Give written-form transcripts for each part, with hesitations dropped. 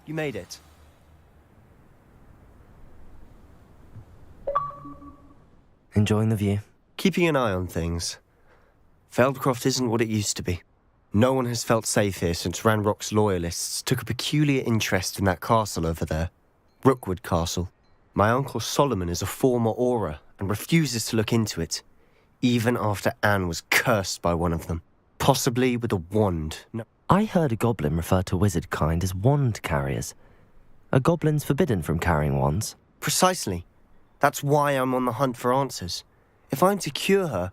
You made it. Enjoying the view? Keeping an eye on things. Feldcroft isn't what it used to be. No one has felt safe here since Ranrock's loyalists took a peculiar interest in that castle over there. Rookwood Castle. My uncle Solomon is a former Auror and refuses to look into it, even after Anne was cursed by one of them. Possibly with a wand. No. I heard a goblin refer to wizard kind as wand carriers. Are goblins forbidden from carrying wands? Precisely. That's why I'm on the hunt for answers. If I'm to cure her,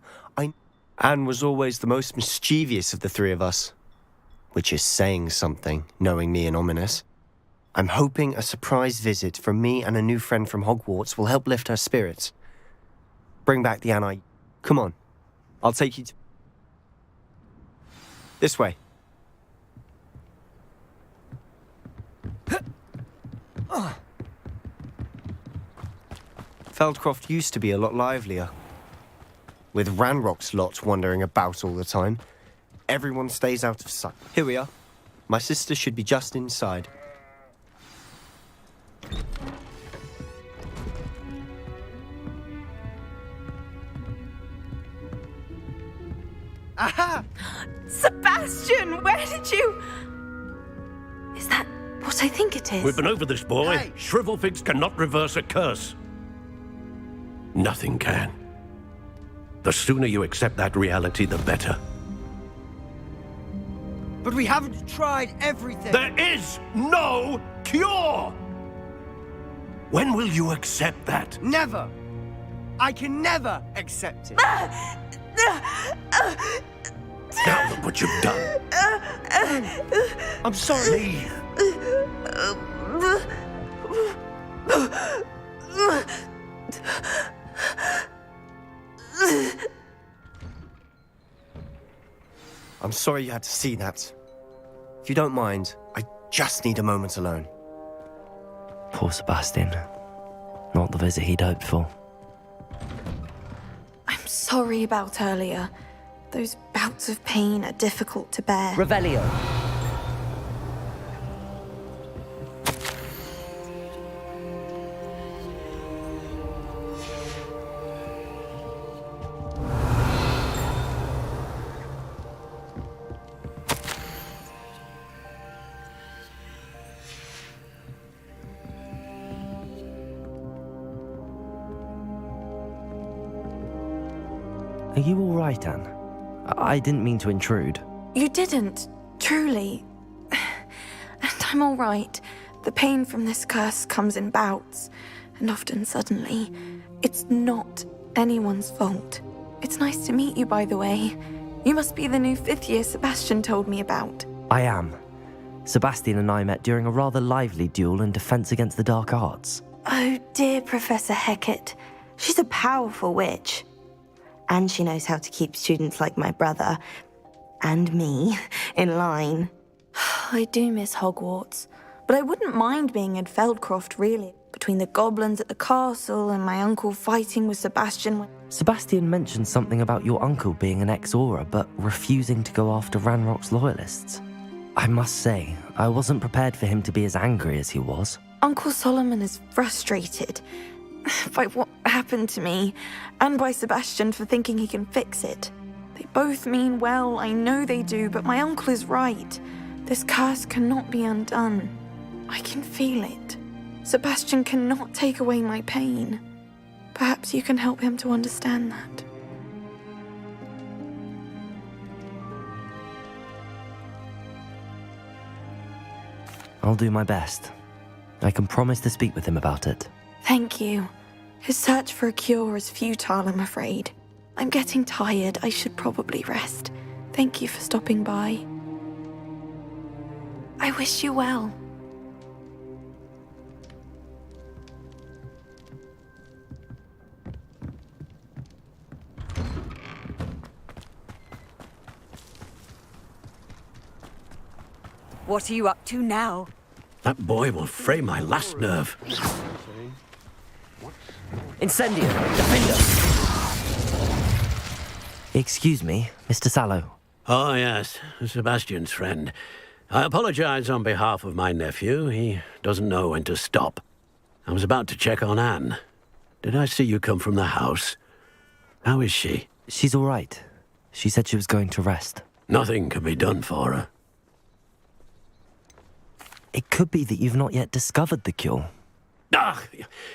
Anne was always the most mischievous of the three of us. Which is saying something, knowing me and Ominous. I'm hoping a surprise visit from me and a new friend from Hogwarts will help lift her spirits. Bring back the Anne Come on. I'll take you to... This way. Feldcroft used to be a lot livelier. With Ranrock's lot wandering about all the time, everyone stays out of sight. Here we are. My sister should be just inside. Aha! Sebastian, where did you... Is that what I think it is? We've been over this, boy. Hey! Shrivelfigs cannot reverse a curse. Nothing can. The sooner you accept that reality, the better. But we haven't tried everything. There is no cure! When will you accept that? Never. I can never accept it. Now look what you've done. I'm sorry. Leave. I'm sorry you had to see that. If you don't mind, I just need a moment alone. Poor Sebastian. Not the visit he'd hoped for. I'm sorry about earlier. Those bouts of pain are difficult to bear. Revelio. Are you all right, Anne? I didn't mean to intrude. You didn't, truly. And I'm all right. The pain from this curse comes in bouts, and often suddenly. It's not anyone's fault. It's nice to meet you, by the way. You must be the new 5th year Sebastian told me about. I am. Sebastian and I met during a rather lively duel in Defense Against the Dark Arts. Oh, dear Professor Hecat. She's a powerful witch. And she knows how to keep students like my brother, and me, in line. I do miss Hogwarts, but I wouldn't mind being in Feldcroft, really. Between the goblins at the castle and my uncle fighting with Sebastian. Sebastian mentioned something about your uncle being an ex-Auror, but refusing to go after Ranrock's loyalists. I must say, I wasn't prepared for him to be as angry as he was. Uncle Solomon is frustrated by what happened to me, and by Sebastian for thinking he can fix it. They both mean well, I know they do, but my uncle is right. This curse cannot be undone. I can feel it. Sebastian cannot take away my pain. Perhaps you can help him to understand that. I'll do my best. I can promise to speak with him about it. Thank you. His search for a cure is futile, I'm afraid. I'm getting tired. I should probably rest. Thank you for stopping by. I wish you well. What are you up to now? That boy will fray my last nerve. Incendio! Defender! Excuse me, Mr. Sallow. Oh, yes, Sebastian's friend. I apologize on behalf of my nephew. He doesn't know when to stop. I was about to check on Anne. Did I see you come from the house? How is she? She's all right. She said she was going to rest. Nothing can be done for her. It could be that you've not yet discovered the cure. Ah,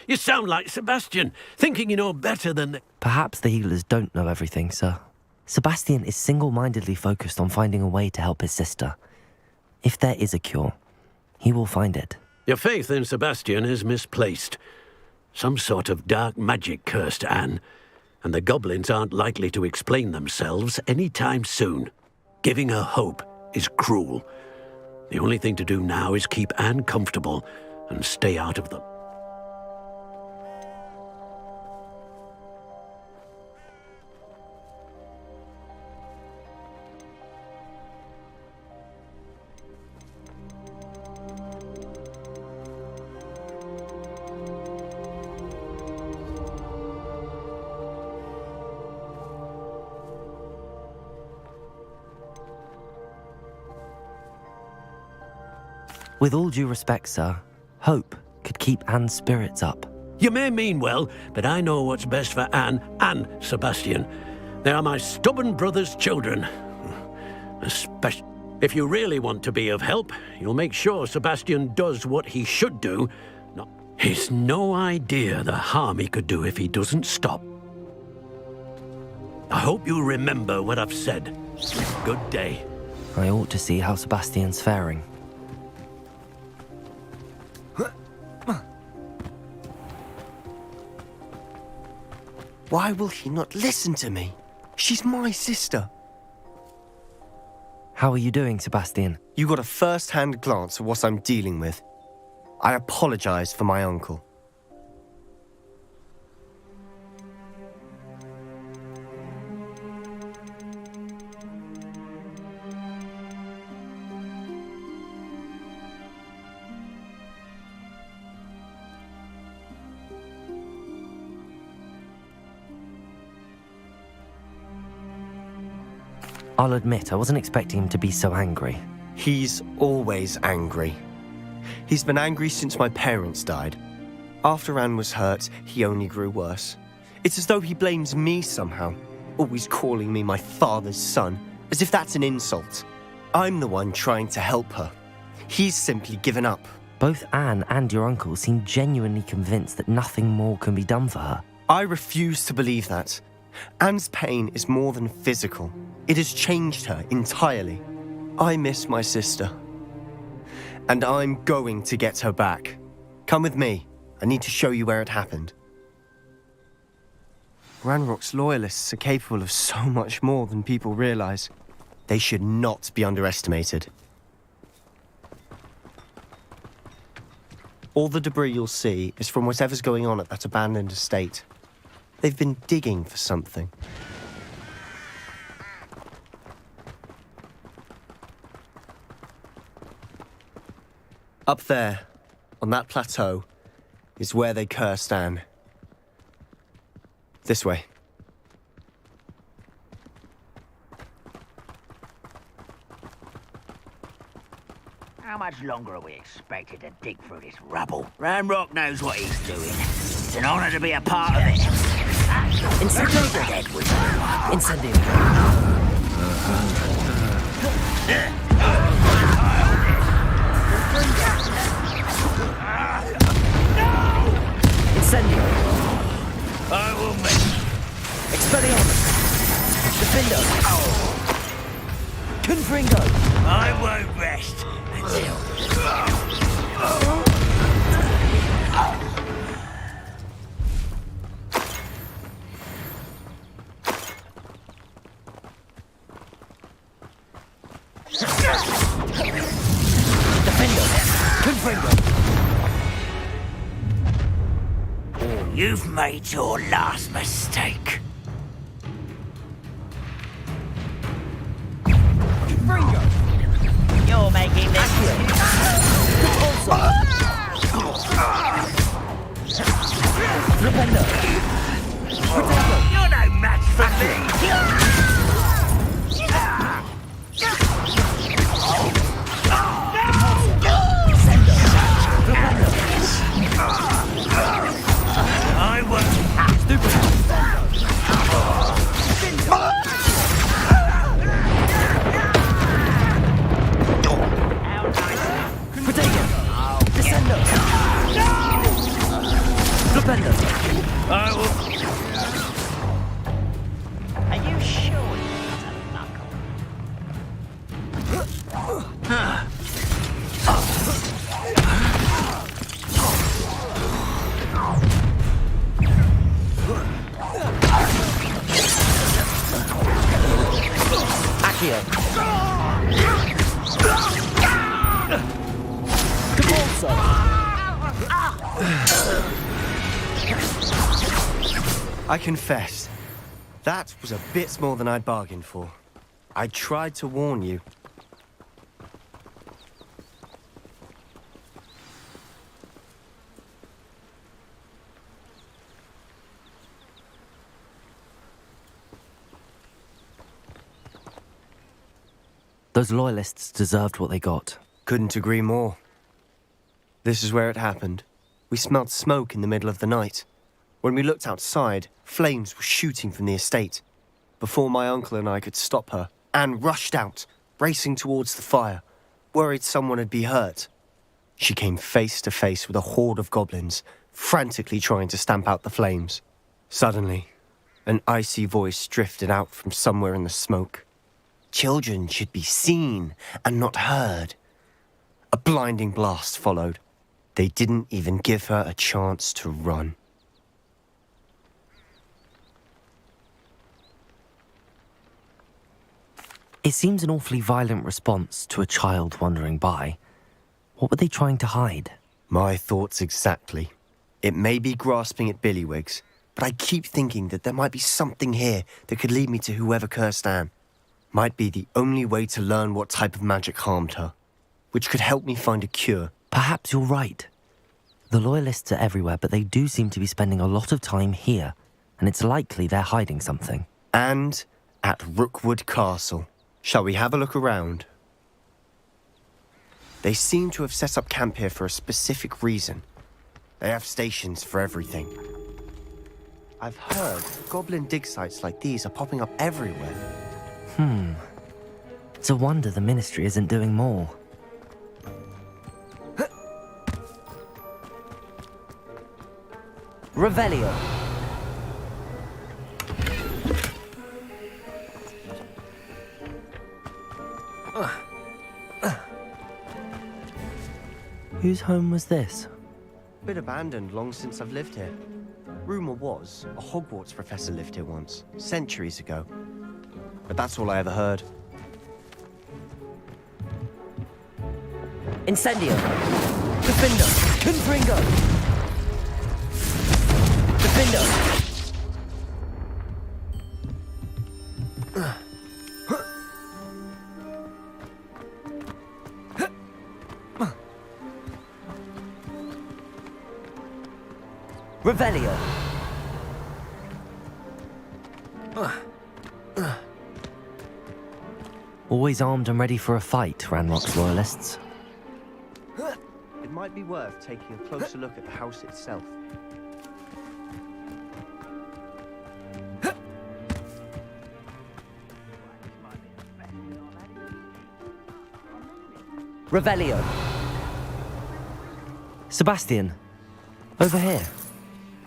you sound like Sebastian, thinking you know better than... Perhaps the healers don't know everything, sir. Sebastian is single-mindedly focused on finding a way to help his sister. If there is a cure, he will find it. Your faith in Sebastian is misplaced. Some sort of dark magic cursed Anne, and the goblins aren't likely to explain themselves anytime soon. Giving her hope is cruel. The only thing to do now is keep Anne comfortable and stay out of them. With all due respect, sir, hope could keep Anne's spirits up. You may mean well, but I know what's best for Anne and Sebastian. They are my stubborn brother's children. Especially if you really want to be of help, you'll make sure Sebastian does what he should do. He's no idea the harm he could do if he doesn't stop. I hope you remember what I've said. Good day. I ought to see how Sebastian's faring. Why will he not listen to me? She's my sister. How are you doing, Sebastian? You got a first-hand glance at what I'm dealing with. I apologize for my uncle. I'll admit, I wasn't expecting him to be so angry. He's always angry. He's been angry since my parents died. After Anne was hurt, he only grew worse. It's as though he blames me somehow, always calling me my father's son, as if that's an insult. I'm the one trying to help her. He's simply given up. Both Anne and your uncle seem genuinely convinced that nothing more can be done for her. I refuse to believe that. Anne's pain is more than physical. It has changed her entirely. I miss my sister. And I'm going to get her back. Come with me. I need to show you where it happened. Ranrock's loyalists are capable of so much more than people realize. They should not be underestimated. All the debris you'll see is from whatever's going on at that abandoned estate. They've been digging for something. Up there, on that plateau, is where they cursed Anne. This way. How much longer are we expected to dig through this rubble? Ranrock knows what he's doing. It's an honor to be a part of it. Incendiary, Edward. Incendiary. Incendiary. I will make. Expelliarmus. Defender. Confringo. I won't rest until. Defender. Confringo. You've made your last mistake. Confringo. You're making this. Defender. You're no match for me. Revelio! Convulso! I confess, that was a bit more than I'd bargained for. I tried to warn you. Those loyalists deserved what they got. Couldn't agree more. This is where it happened. We smelled smoke in the middle of the night. When we looked outside, flames were shooting from the estate. Before my uncle and I could stop her, Anne rushed out, racing towards the fire, worried someone had been hurt. She came face to face with a horde of goblins, frantically trying to stamp out the flames. Suddenly, an icy voice drifted out from somewhere in the smoke. Children should be seen and not heard. A blinding blast followed. They didn't even give her a chance to run. It seems an awfully violent response to a child wandering by. What were they trying to hide? My thoughts exactly. It may be grasping at Billywigs, but I keep thinking that there might be something here that could lead me to whoever cursed Anne. Might be the only way to learn what type of magic harmed her, which could help me find a cure. Perhaps you're right. The Loyalists are everywhere, but they do seem to be spending a lot of time here, and it's likely they're hiding something. And at Rookwood Castle. Shall we have a look around? They seem to have set up camp here for a specific reason. They have stations for everything. I've heard goblin dig sites like these are popping up everywhere. It's a wonder the Ministry isn't doing more. Revelio. Whose home was this? Bit abandoned long since I've lived here. Rumour was a Hogwarts professor lived here once, centuries ago. But that's all I ever heard. Incendio. Defindo. Confringo. Defindo. Revelio. Always armed and ready for a fight, Ranrock's loyalists. It might be worth taking a closer look at the house itself. Revelio. Sebastian, over here.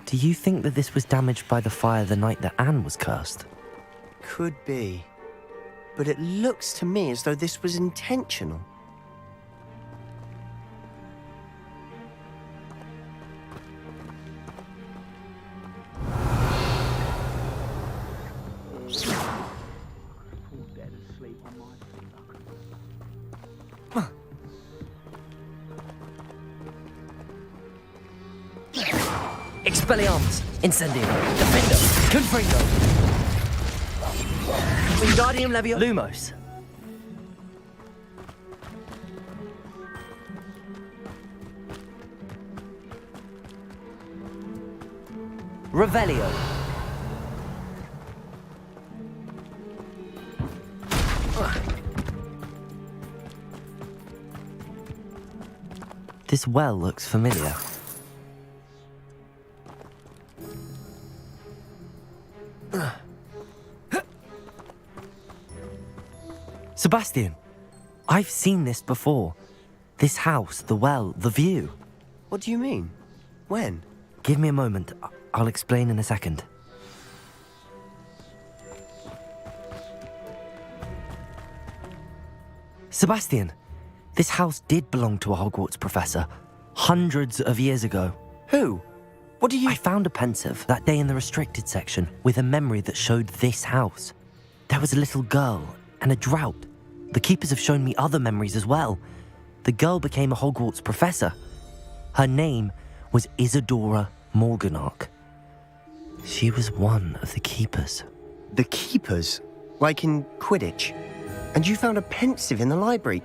Do you think that this was damaged by the fire the night that Anne was cursed? Could be. But it looks to me as though this was intentional. Expelliarmus, Incendio, Defendo, Confringo, Wingardium Leviosa, Lumos. Revelio. This well looks familiar. Sebastian, I've seen this before. This house, the well, the view. What do you mean? When? Give me a moment. I'll explain in a second. Sebastian, this house did belong to a Hogwarts professor hundreds of years ago. Who? What do you... I found a pensive that day in the restricted section with a memory that showed this house. There was a little girl, and a drought. The keepers have shown me other memories as well. The girl became a Hogwarts professor. Her name was Isadora Morganach. She was one of the keepers. The keepers? Like in Quidditch? And you found a pensive in the library?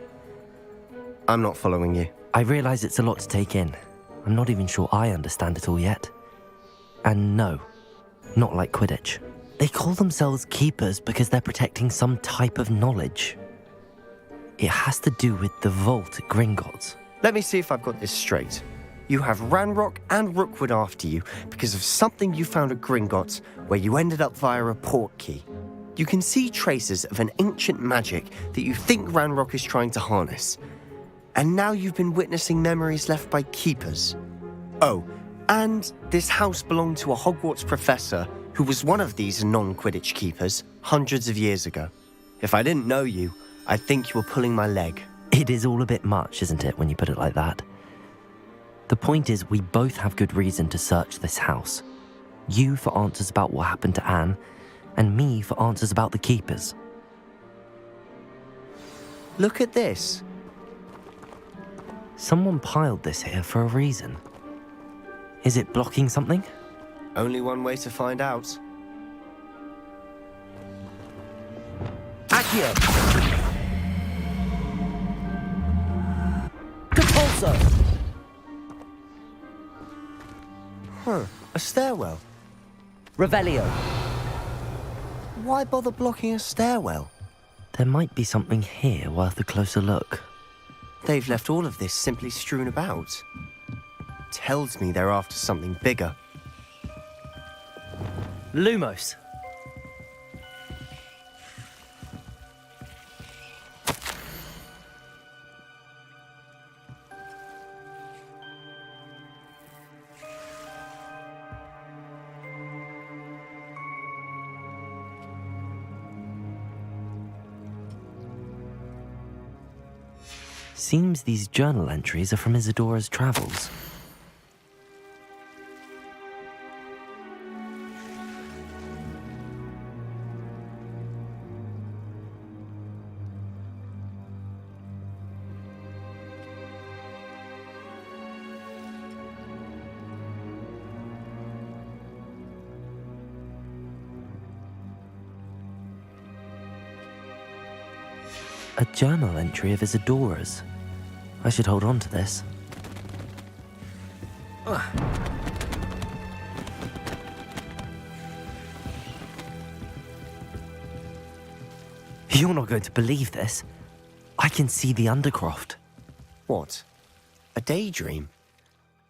I'm not following you. I realise it's a lot to take in. I'm not even sure I understand it all yet. And no, not like Quidditch. They call themselves keepers because they're protecting some type of knowledge. It has to do with the vault at Gringotts. Let me see if I've got this straight. You have Ranrock and Rookwood after you because of something you found at Gringotts where you ended up via a port key. You can see traces of an ancient magic that you think Ranrock is trying to harness. And now you've been witnessing memories left by keepers. Oh, and this house belonged to a Hogwarts professor who was one of these non-Quidditch keepers hundreds of years ago. If I didn't know you, I'd think you were pulling my leg. It is all a bit much, isn't it, when you put it like that? The point is, we both have good reason to search this house. You for answers about what happened to Anne, and me for answers about the keepers. Look at this. Someone piled this here for a reason. Is it blocking something? Only one way to find out. Accio! Compulso! Huh, a stairwell. Revelio. Why bother blocking a stairwell? There might be something here worth a closer look. They've left all of this simply strewn about. Tells me they're after something bigger. Lumos. Seems these journal entries are from Isadora's travels. A journal entry of Isadora's. I should hold on to this. You're not going to believe this. I can see the Undercroft. What? A daydream?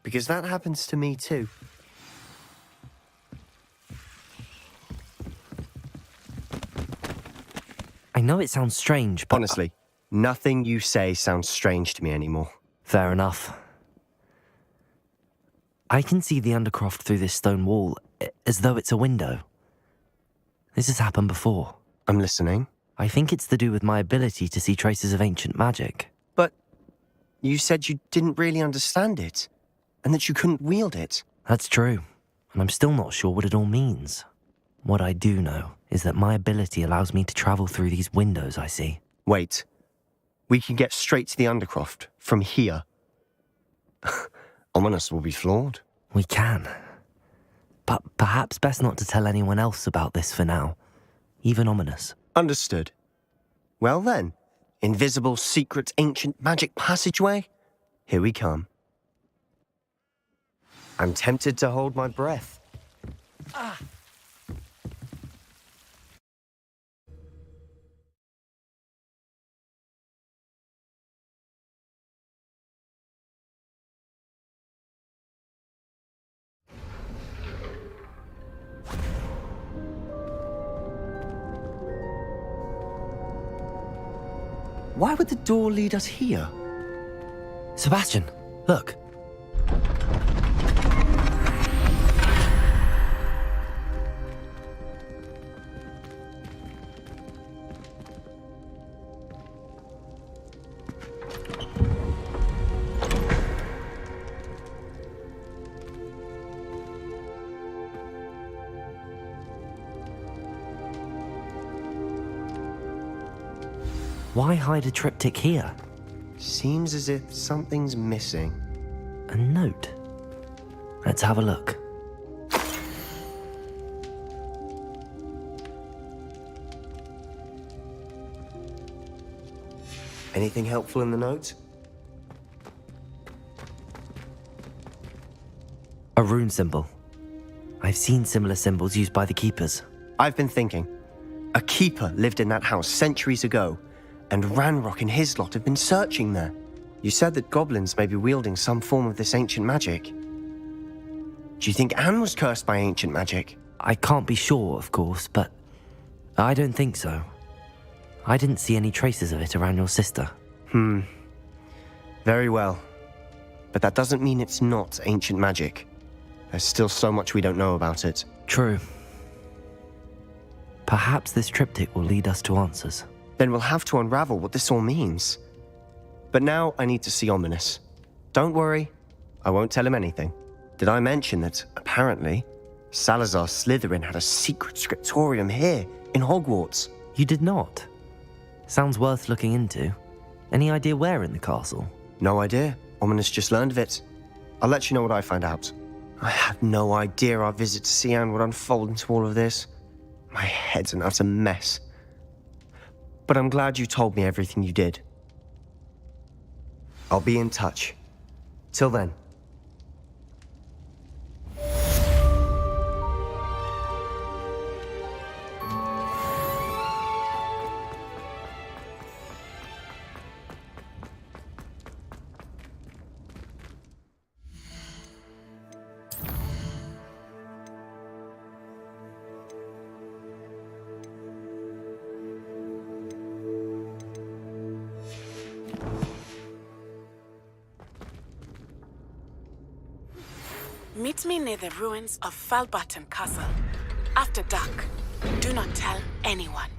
Because that happens to me too. I know it sounds strange, but... Honestly, nothing you say sounds strange to me anymore. Fair enough. I can see the Undercroft through this stone wall, as though it's a window. This has happened before. I'm listening. I think it's to do with my ability to see traces of ancient magic. But you said you didn't really understand it, and that you couldn't wield it. That's true, and I'm still not sure what it all means. What I do know is that my ability allows me to travel through these windows I see. Wait. We can get straight to the Undercroft from here. Ominous will be flawed. We can. But perhaps best not to tell anyone else about this for now. Even Ominous. Understood. Well then, invisible, secret, ancient magic passageway? Here we come. I'm tempted to hold my breath. Why would the door lead us here? Sebastian, look. Why hide a triptych here? Seems as if something's missing. A note. Let's have a look. Anything helpful in the note? A rune symbol. I've seen similar symbols used by the keepers. I've been thinking. A keeper lived in that house centuries ago, and Ranrock and his lot have been searching there. You said that goblins may be wielding some form of this ancient magic. Do you think Anne was cursed by ancient magic? I can't be sure, of course, but I don't think so. I didn't see any traces of it around your sister. Very well. But that doesn't mean it's not ancient magic. There's still so much we don't know about it. True. Perhaps this triptych will lead us to answers. Then we'll have to unravel what this all means. But now I need to see Ominous. Don't worry, I won't tell him anything. Did I mention that, apparently, Salazar Slytherin had a secret scriptorium here in Hogwarts? You did not? Sounds worth looking into. Any idea where in the castle? No idea. Ominous just learned of it. I'll let you know what I find out. I had no idea our visit to see Anne would unfold into all of this. My head's an utter mess. But I'm glad you told me everything you did. I'll be in touch. Till then. Meet me near the ruins of Falbaton Castle. After dark. Do not tell anyone.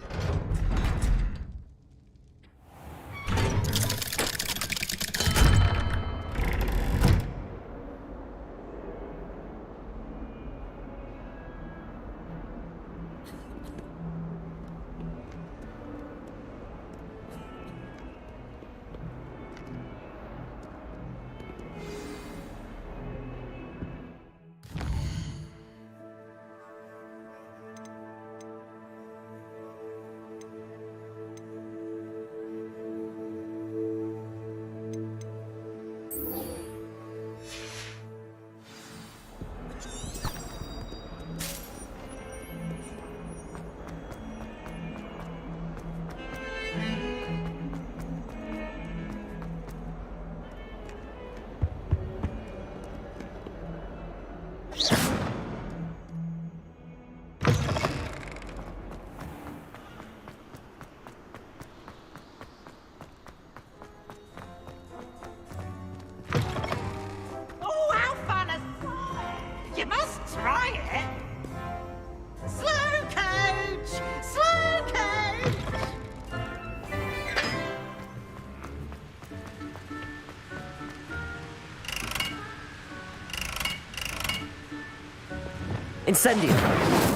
Incendio!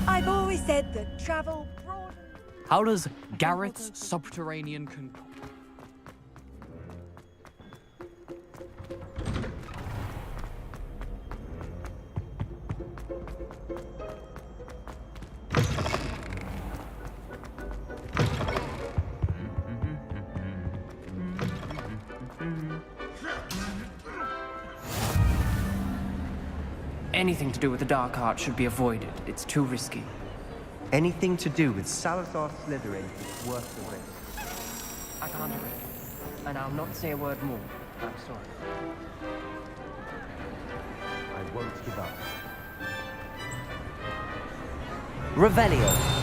I've always said that travel broadens. How does Gareth's subterranean Anything to do with the Dark Art should be avoided. It's too risky. Anything to do with Salazar Slytherin is worth the risk. I can't agree. And I'll not say a word more. I'm sorry. I won't give up. Revelio!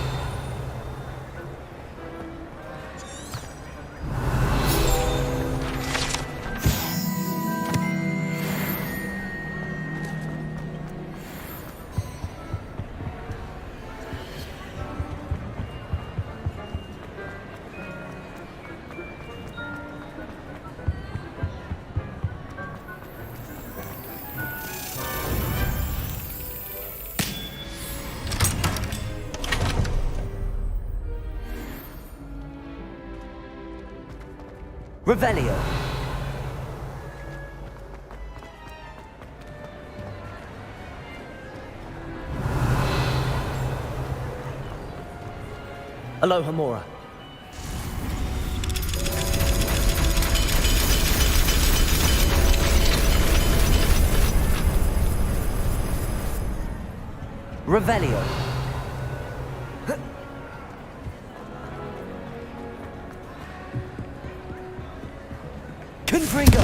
Revelio. Aloha Mora. Revelio. Confringo.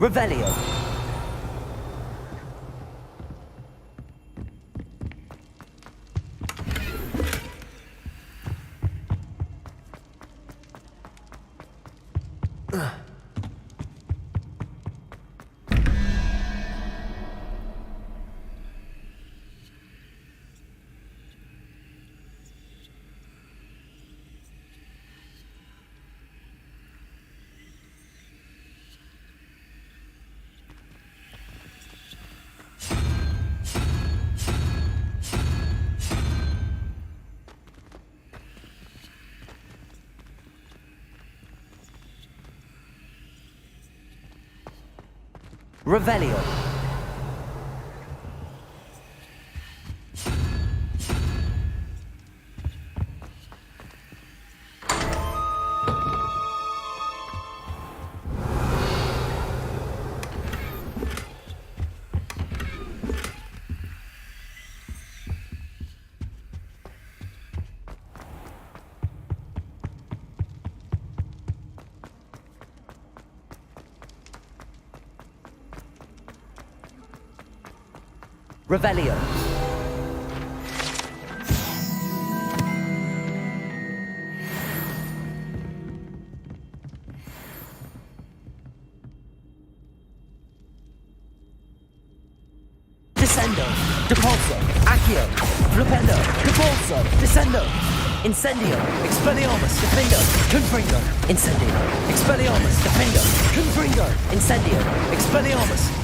Revelio. Revelio. Revelio. Descendo. Depulso. Accio. Flipendo. Depulso. Descendo. Incendio. Expelliarmus. Defendo. Confringo. Incendio. Expelliarmus. Defendo. Confringo. Incendio. Expelliarmus.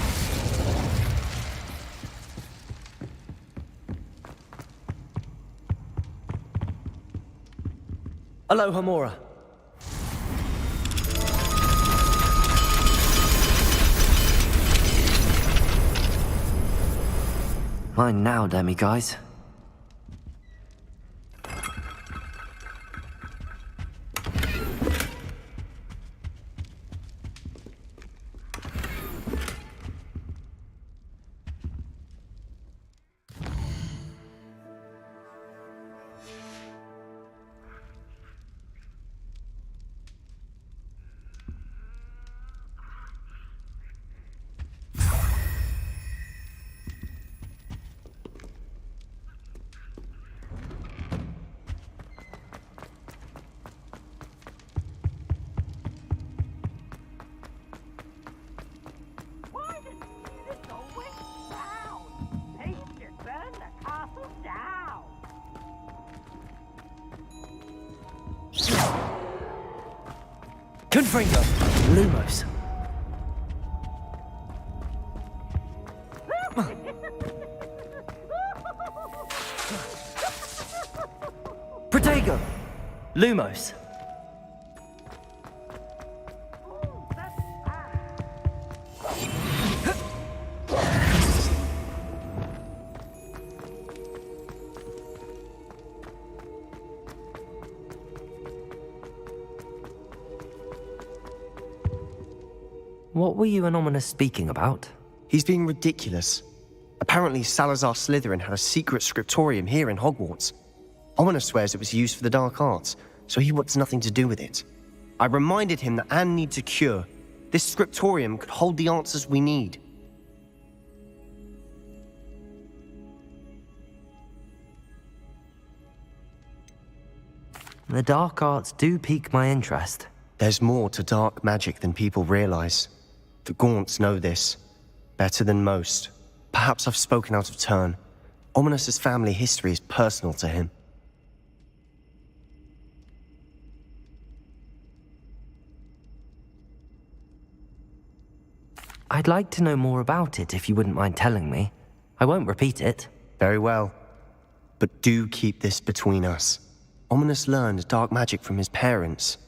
Aloha Mora. Mine now, demi-guys. Confringo. Lumos. Protego. Lumos. What were you and Ominous speaking about? He's being ridiculous. Apparently, Salazar Slytherin had a secret scriptorium here in Hogwarts. Ominous swears it was used for the dark arts, so he wants nothing to do with it. I reminded him that Anne needs a cure. This scriptorium could hold the answers we need. The dark arts do pique my interest. There's more to dark magic than people realize. The Gaunts know this. Better than most. Perhaps I've spoken out of turn. Ominous's family history is personal to him. I'd like to know more about it if you wouldn't mind telling me. I won't repeat it. Very well. But do keep this between us. Ominous learned dark magic from his parents.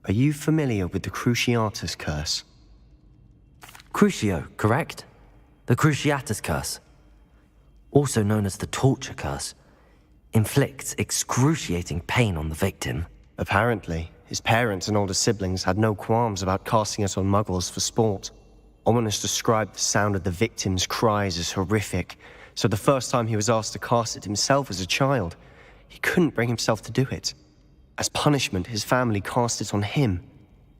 Are you familiar with the Cruciatus Curse? Crucio, correct? The Cruciatus Curse. Also known as the Torture Curse. Inflicts excruciating pain on the victim. Apparently, his parents and older siblings had no qualms about casting it on muggles for sport. Ominous described the sound of the victim's cries as horrific, so the first time he was asked to cast it himself as a child, he couldn't bring himself to do it. As punishment, his family cast it on him.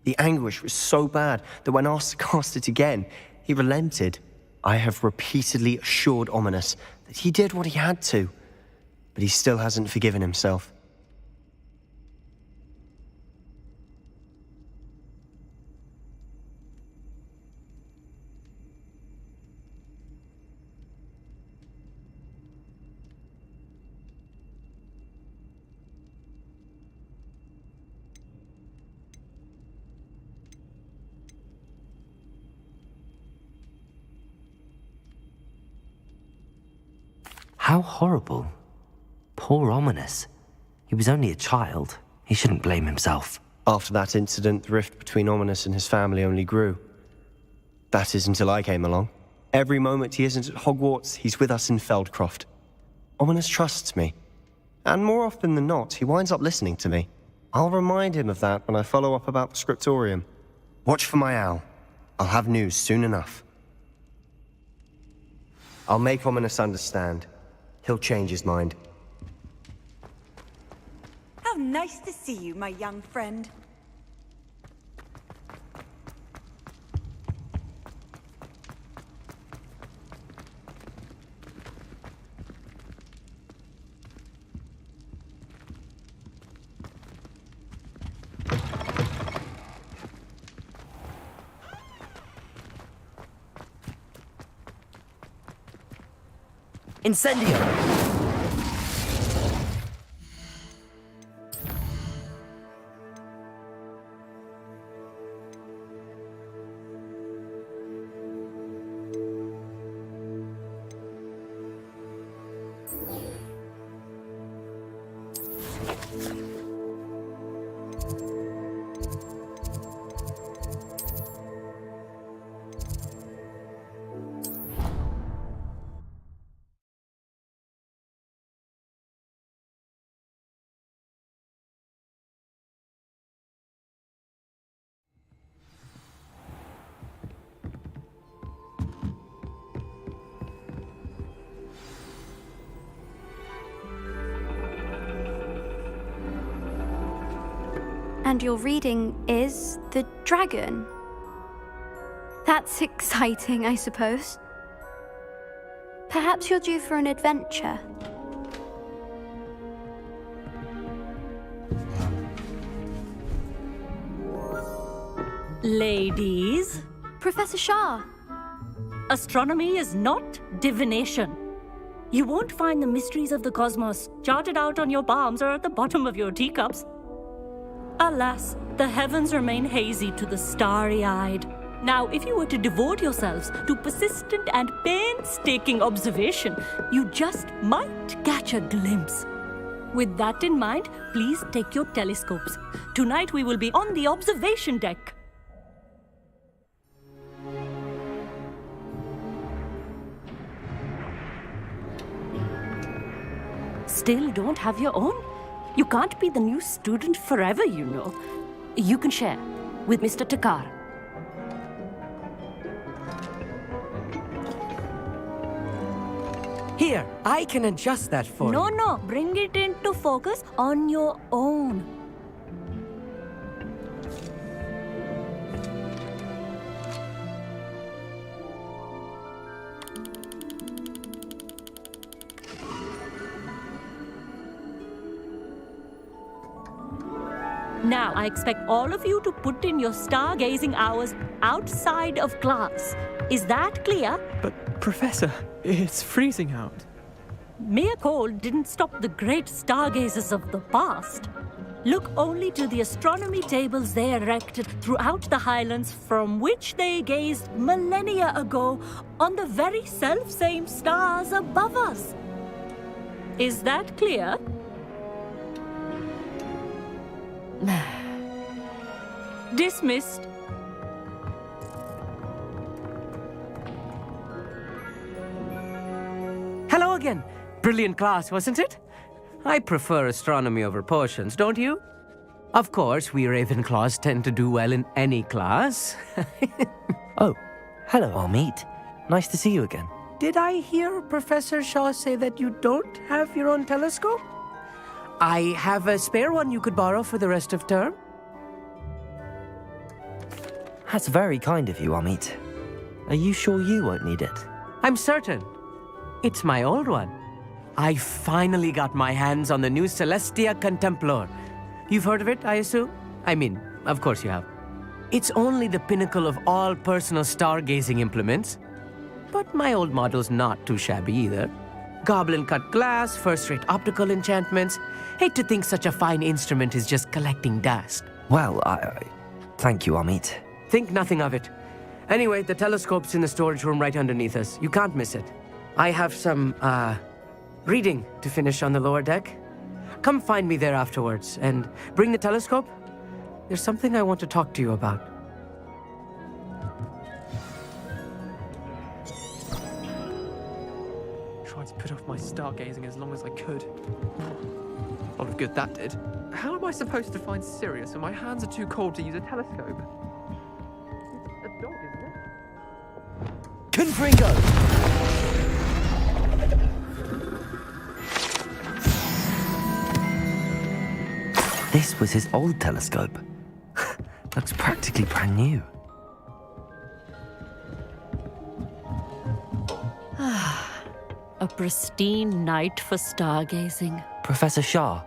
The anguish was so bad that when asked to cast it again, he relented. I have repeatedly assured Ominous that he did what he had to, but he still hasn't forgiven himself. How horrible. Poor Ominous. He was only a child. He shouldn't blame himself. After that incident, the rift between Ominous and his family only grew. That is until I came along. Every moment he isn't at Hogwarts, he's with us in Feldcroft. Ominous trusts me. And more often than not, he winds up listening to me. I'll remind him of that when I follow up about the scriptorium. Watch for my owl. I'll have news soon enough. I'll make Ominous understand. He'll change his mind. How nice to see you, my young friend. Incendio! And your reading is The Dragon. That's exciting, I suppose. Perhaps you're due for an adventure. Ladies, Professor Shah. astronomy is not divination. You won't find the mysteries of the cosmos charted out on your palms or at the bottom of your teacups. Alas, the heavens remain hazy to the starry-eyed. Now, if you were to devote yourselves to persistent and painstaking observation, you just might catch a glimpse. With that in mind, please take your telescopes. Tonight we will be on the observation deck. Still don't have your own? You can't be the new student forever, you know. You can share with Mr. Takar. Here, I can adjust that for you. No, bring it into focus on your own. Now, I expect all of you to put in your stargazing hours outside of class. Is that clear? But, Professor, it's freezing out. Mere cold didn't stop the great stargazers of the past. Look only to the astronomy tables they erected throughout the Highlands from which they gazed millennia ago on the very self-same stars above us. Is that clear? Dismissed. Hello again. Brilliant class, wasn't it? I prefer astronomy over potions, don't you? Of course, we Ravenclaws tend to do well in any class. Oh, hello, Amit. Nice to see you again. Did I hear Professor Shaw say that you don't have your own telescope? I have a spare one you could borrow for the rest of term. That's very kind of you, Amit. Are you sure you won't need it? I'm certain. It's my old one. I finally got my hands on the new Celestia Contemplar. You've heard of it, I assume? I mean, of course you have. It's only the pinnacle of all personal stargazing implements. But my old model's not too shabby either. Goblin-cut glass, first-rate optical enchantments. Hate to think such a fine instrument is just collecting dust. Well, thank you, Amit. Think nothing of it. Anyway, the telescope's in the storage room right underneath us. You can't miss it. I have some, reading to finish on the lower deck. Come find me there afterwards, and bring the telescope. There's something I want to talk to you about. Tried to put off my stargazing as long as I could. A lot of good that did. How am I supposed to find Sirius when my hands are too cold to use a telescope? It's a dog, isn't it? Confringo! This was his old telescope. Looks practically brand new. A pristine night for stargazing. Professor Shah,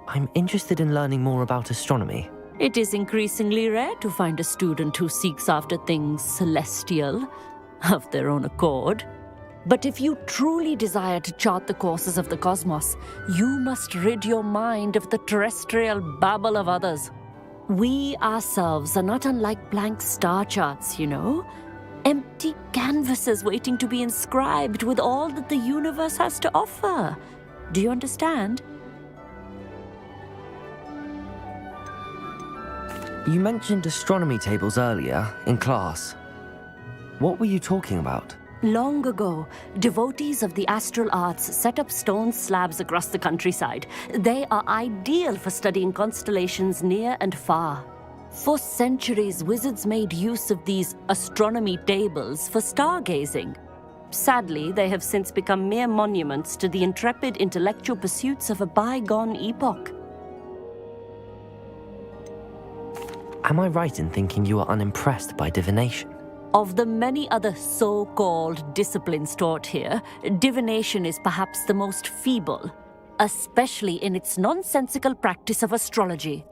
I'm interested in learning more about astronomy. It is increasingly rare to find a student who seeks after things celestial, of their own accord. But if you truly desire to chart the courses of the cosmos, you must rid your mind of the terrestrial babble of others. We ourselves are not unlike blank star charts, you know? Empty canvases waiting to be inscribed with all that the universe has to offer. Do you understand? You mentioned astronomy tables earlier, in class. What were you talking about? Long ago, devotees of the astral arts set up stone slabs across the countryside. They are ideal for studying constellations near and far. For centuries, wizards made use of these astronomy tables for stargazing. Sadly, they have since become mere monuments to the intrepid intellectual pursuits of a bygone epoch. Am I right in thinking you are unimpressed by divination? Of the many other so-called disciplines taught here, divination is perhaps the most feeble, especially in its nonsensical practice of astrology.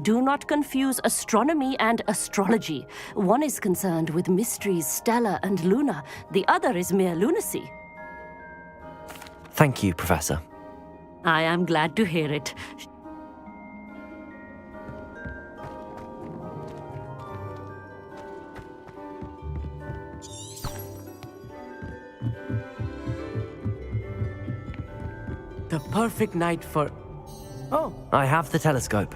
Do not confuse astronomy and astrology. One is concerned with mysteries stellar and lunar, the other is mere lunacy. Thank you, Professor. I am glad to hear it. The perfect night for... Oh, I have the telescope.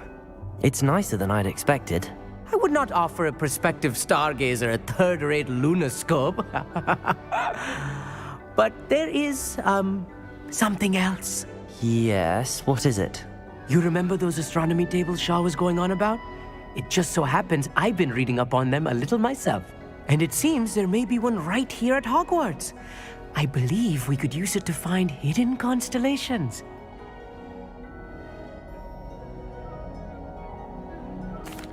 It's nicer than I'd expected. I would not offer a prospective stargazer a third-rate lunoscope. But there is, something else. Yes, what is it? You remember those astronomy tables Shaw was going on about? It just so happens I've been reading up on them a little myself. And it seems there may be one right here at Hogwarts. I believe we could use it to find hidden constellations.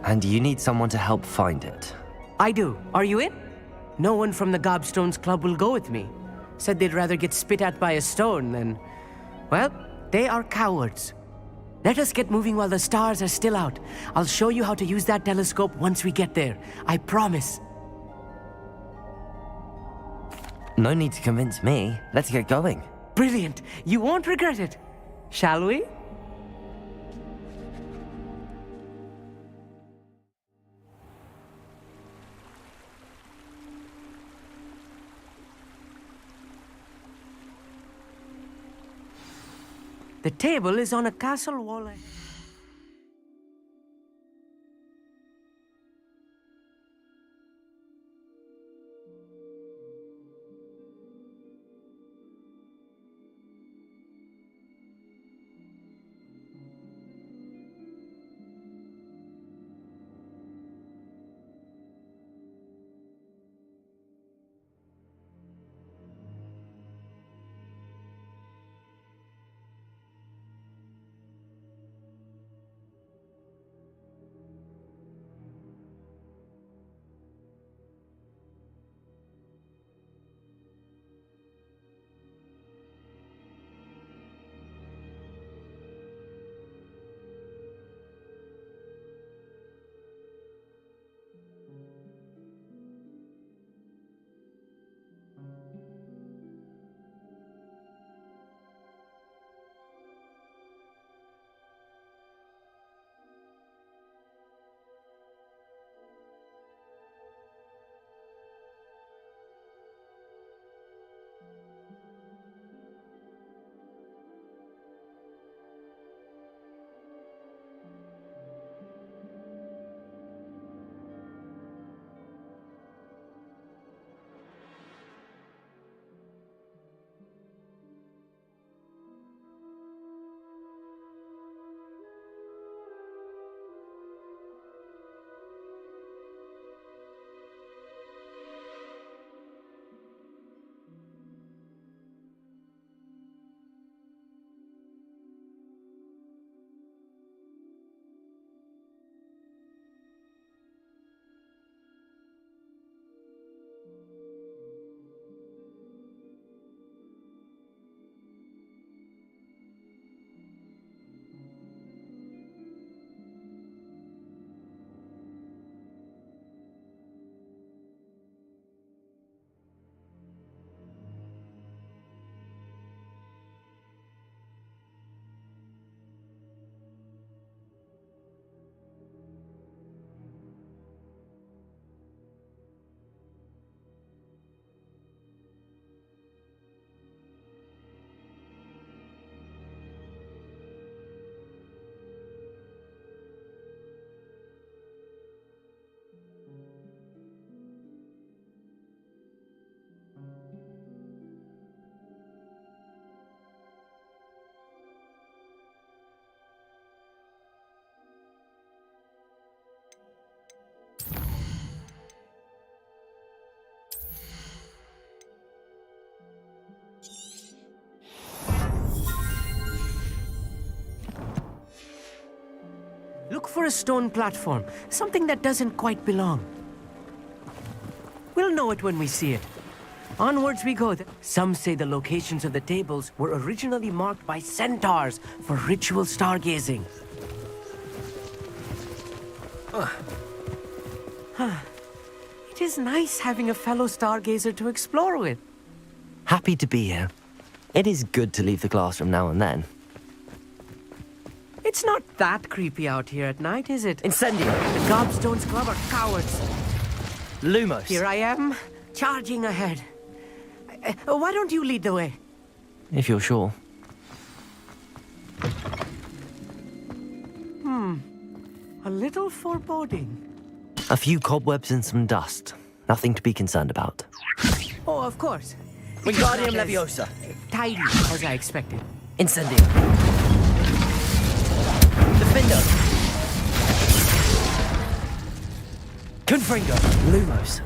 And you need someone to help find it. I do. Are you in? No one from the Gobstones Club will go with me. Said they'd rather get spit at by a stone than... Well, they are cowards. Let us get moving while the stars are still out. I'll show you how to use that telescope once we get there. I promise. No need to convince me. Let's get going. Brilliant. You won't regret it. Shall we? The table is on a castle wall. Look for a stone platform, something that doesn't quite belong. We'll know it when we see it. Onwards we go. Some say the locations of the tables were originally marked by centaurs for ritual stargazing. It is nice having a fellow stargazer to explore with. Happy to be here. It is good to leave the classroom now and then. It's not that creepy out here at night, is it? Incendio! The Gobstones Club are cowards. Lumos! Here I am, charging ahead. Why don't you lead the way? If you're sure. A little foreboding. A few cobwebs and some dust. Nothing to be concerned about. Oh, of course. Wingardium Leviosa! Tidy, as I expected. Incendio! Defender! Confringo! Lumos!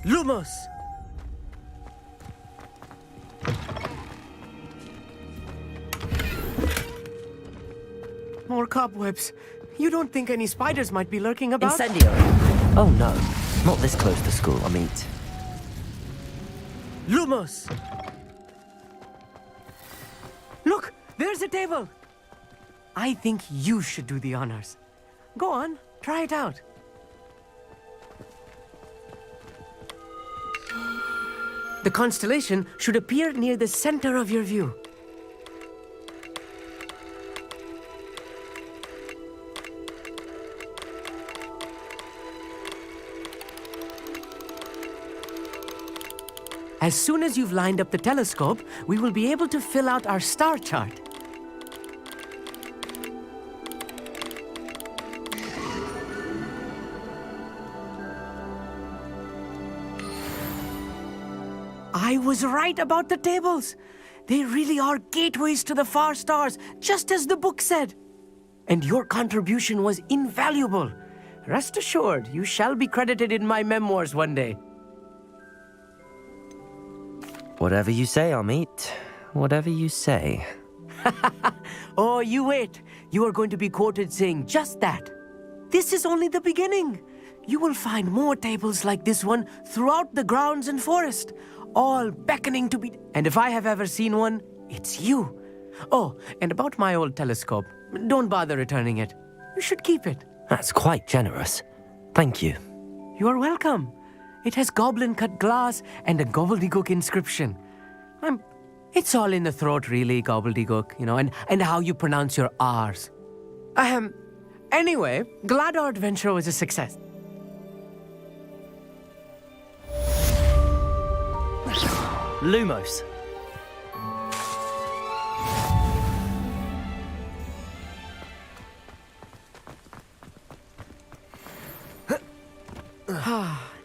Lumos! More cobwebs. You don't think any spiders might be lurking about? Incendio! Oh no, not this close to school, I mean. Lumos! Look, there's a table! I think you should do the honors. Go on, try it out. The constellation should appear near the center of your view. As soon as you've lined up the telescope, we will be able to fill out our star chart. I was right about the tables. They really are gateways to the far stars, just as the book said. And your contribution was invaluable. Rest assured, you shall be credited in my memoirs one day. Whatever you say, Amit. Whatever you say. Oh, you wait. You are going to be quoted saying just that. This is only the beginning. You will find more tables like this one throughout the grounds and forest, all beckoning to be... And if I have ever seen one, it's you. Oh, and about my old telescope, don't bother returning it. You should keep it. That's quite generous. Thank you. You are welcome. It has goblin-cut glass and a gobbledygook inscription. It's all in the throat, really, gobbledygook, and how you pronounce your R's. Anyway, glad our adventure was a success. Lumos.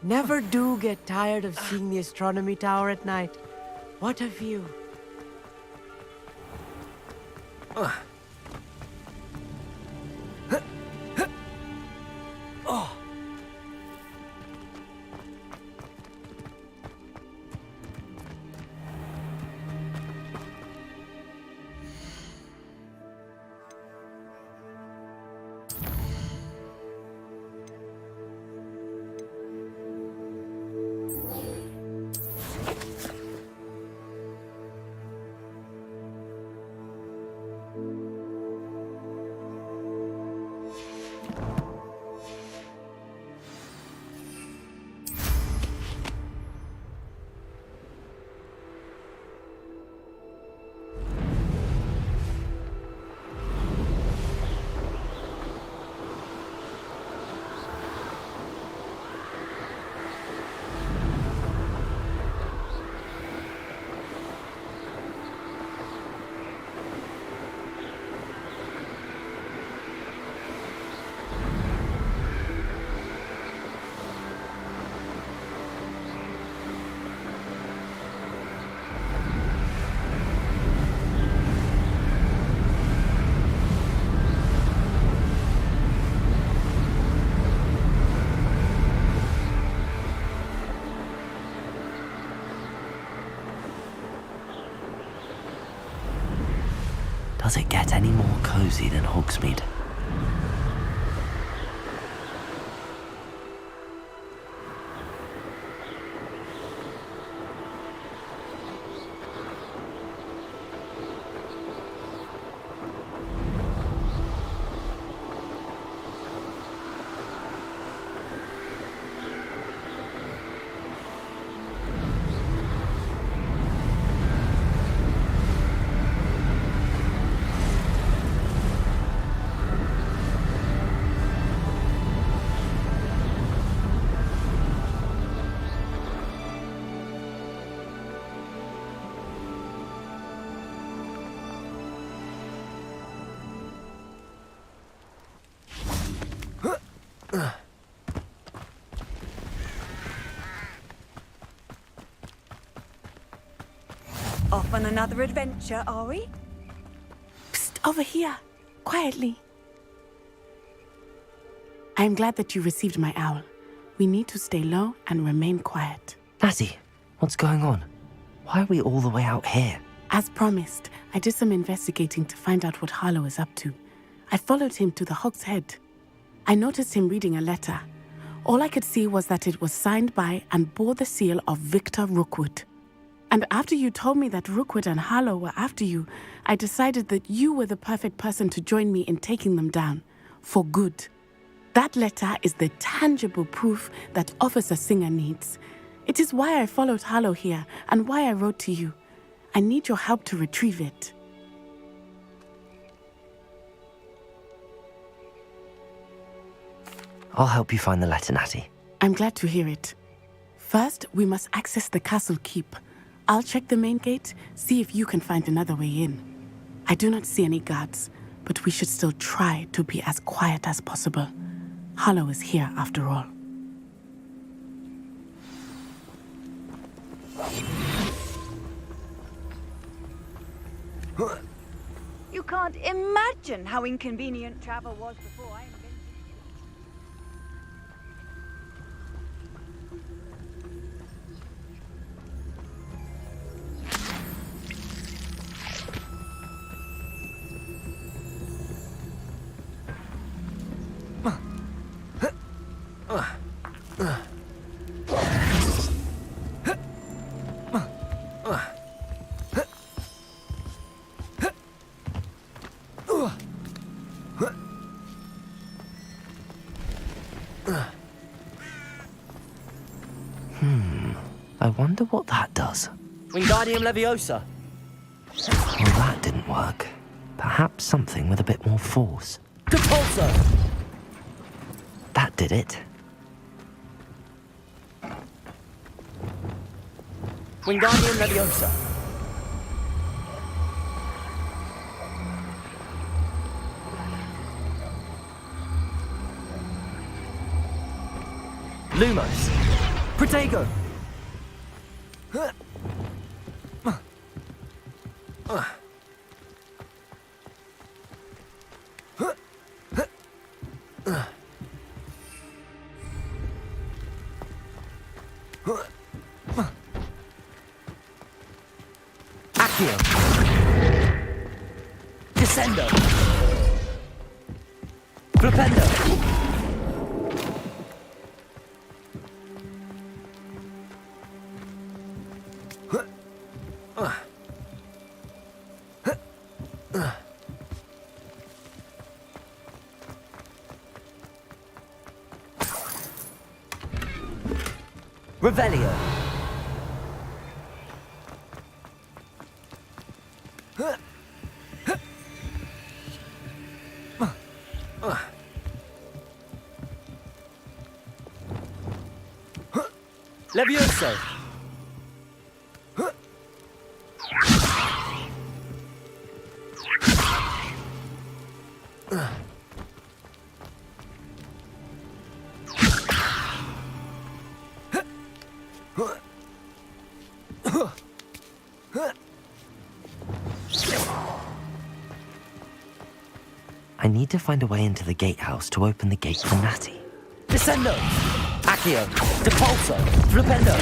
Never do get tired of seeing the astronomy tower at night. What a view. Does it get any more cozy than Hogsmeade? Off on another adventure, are we? Psst, over here. Quietly. I am glad that you received my owl. We need to stay low and remain quiet. Lassie, what's going on? Why are we all the way out here? As promised, I did some investigating to find out what Harlow is up to. I followed him to the Hog's Head. I noticed him reading a letter. All I could see was that it was signed by and bore the seal of Victor Rookwood. And after you told me that Rookwood and Harlow were after you, I decided that you were the perfect person to join me in taking them down. For good. That letter is the tangible proof that Officer Singer needs. It is why I followed Harlow here and why I wrote to you. I need your help to retrieve it. I'll help you find the letter, Natty. I'm glad to hear it. First, we must access the castle keep. I'll check the main gate, see if you can find another way in. I do not see any guards, but we should still try to be as quiet as possible. Harlow is here after all. You can't imagine how inconvenient travel was before I invented I wonder what that does. Wingardium Leviosa. Well, that didn't work. Perhaps something with a bit more force. Depulso. That did it. Wingardium Leviosa. Lumos. Protego. Accio. Descendo. Flipendo. Revelio. Levioso. I need to find a way into the gatehouse to open the gate for Natty. Descendo. Accio. Depulso. Flipendo.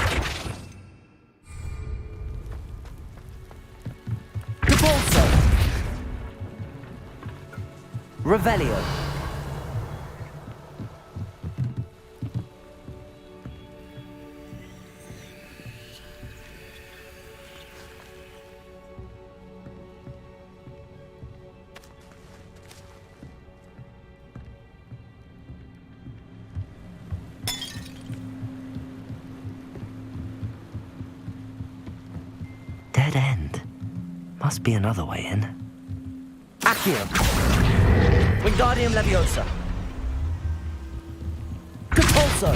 Depulso. Revelio. Dead end. Must be another way in. Accio. Wingardium Leviosa. Depulso.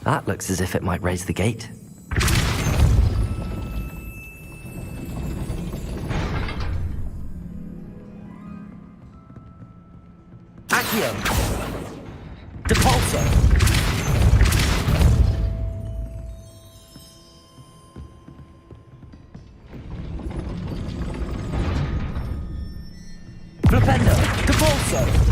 That looks as if it might raise the gate. Accio. Depulso. Flipendo. Depulso.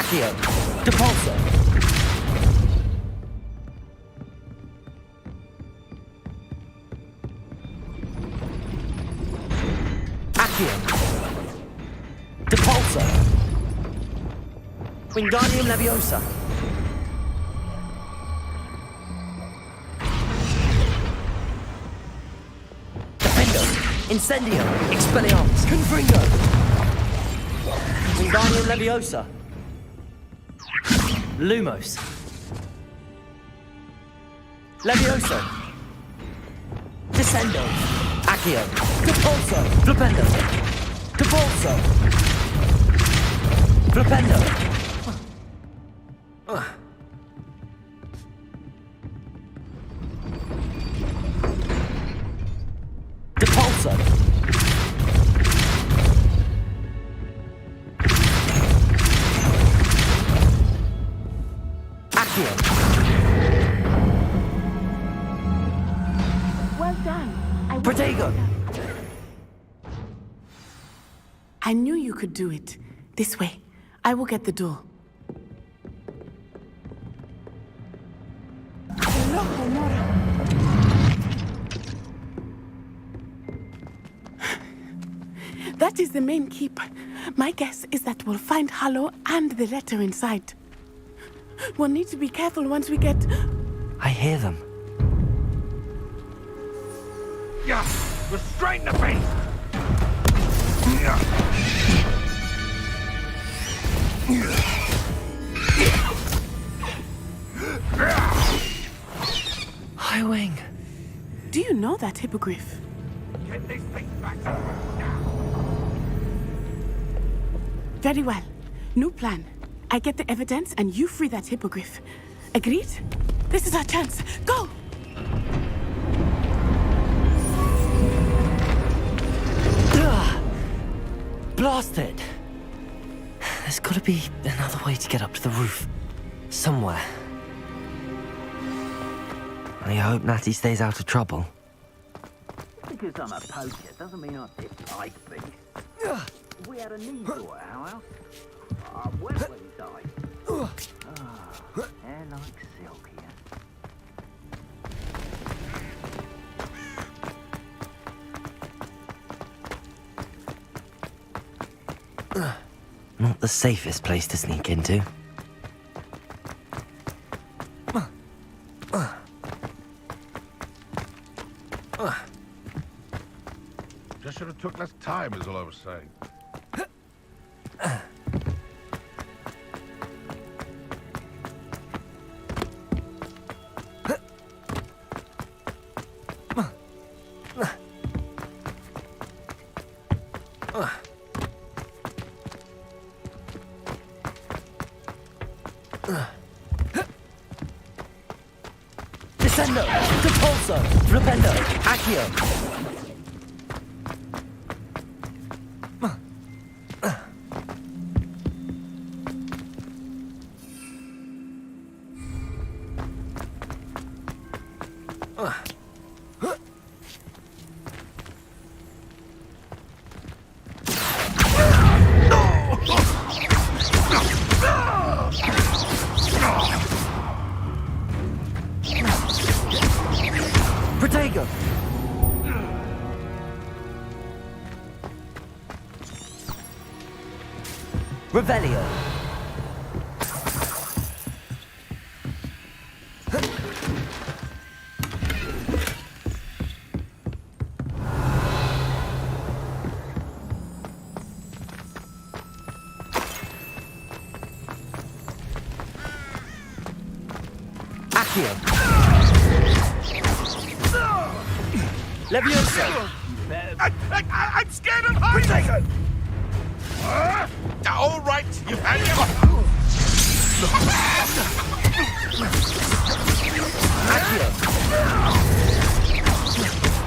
Accio. Depulso. Accio. Depulso. Wingardium Leviosa. Defendo. Incendio. Expelliarmus. Confringo. Wingardium Leviosa. Lumos. Levioso. Descendo. Accio. Depulso. Flipendo. Depulso. Flipendo. Depulso. Accio. Well done. Protego. I knew you could do it. This way. I will get the door. That is the main keep. My guess is that we'll find Hallow and the letter inside. We'll need to be careful once we get... I hear them. Yeah, restrain the beast! High Wing. Do you know that hippogriff? Get these things back. Very well. New plan. I get the evidence and you free that hippogriff. Agreed? This is our chance. Go! Blasted! There's gotta be another way to get up to the roof. Somewhere. I hope Natty stays out of trouble. Because I'm a poacher doesn't mean I dislike beasts. If we had a need for it, how else? Well inside. Hair like silk here. Not the safest place to sneak into. Just should have took less time, is all I was saying. Descendo! Depulso! Flipendo! Accio! Protego! Revelio! Accio! Leviosa! I'm scared of heights! All right, you've had your... Accio!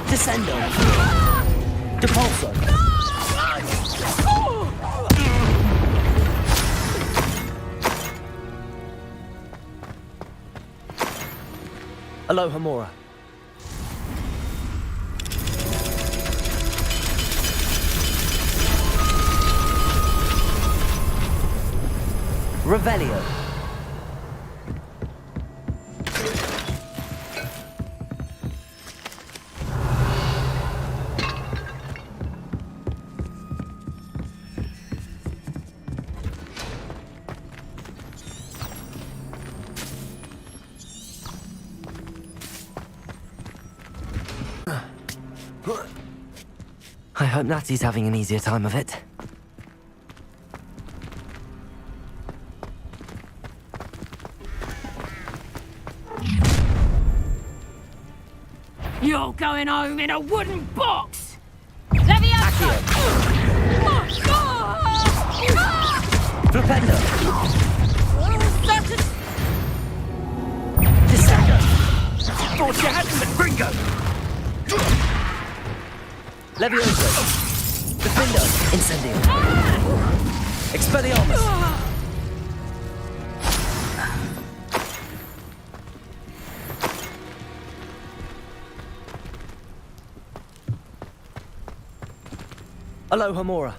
Descendo! Depulso! Alohomora. Revelio. I hope Natty's having an easier time of it. You're going home in a wooden box! Leviosa! Flipendo. Thought you had him at Gringo! Levioso. Flipendo. Incendio. Expelliarmus. Aloha Mora.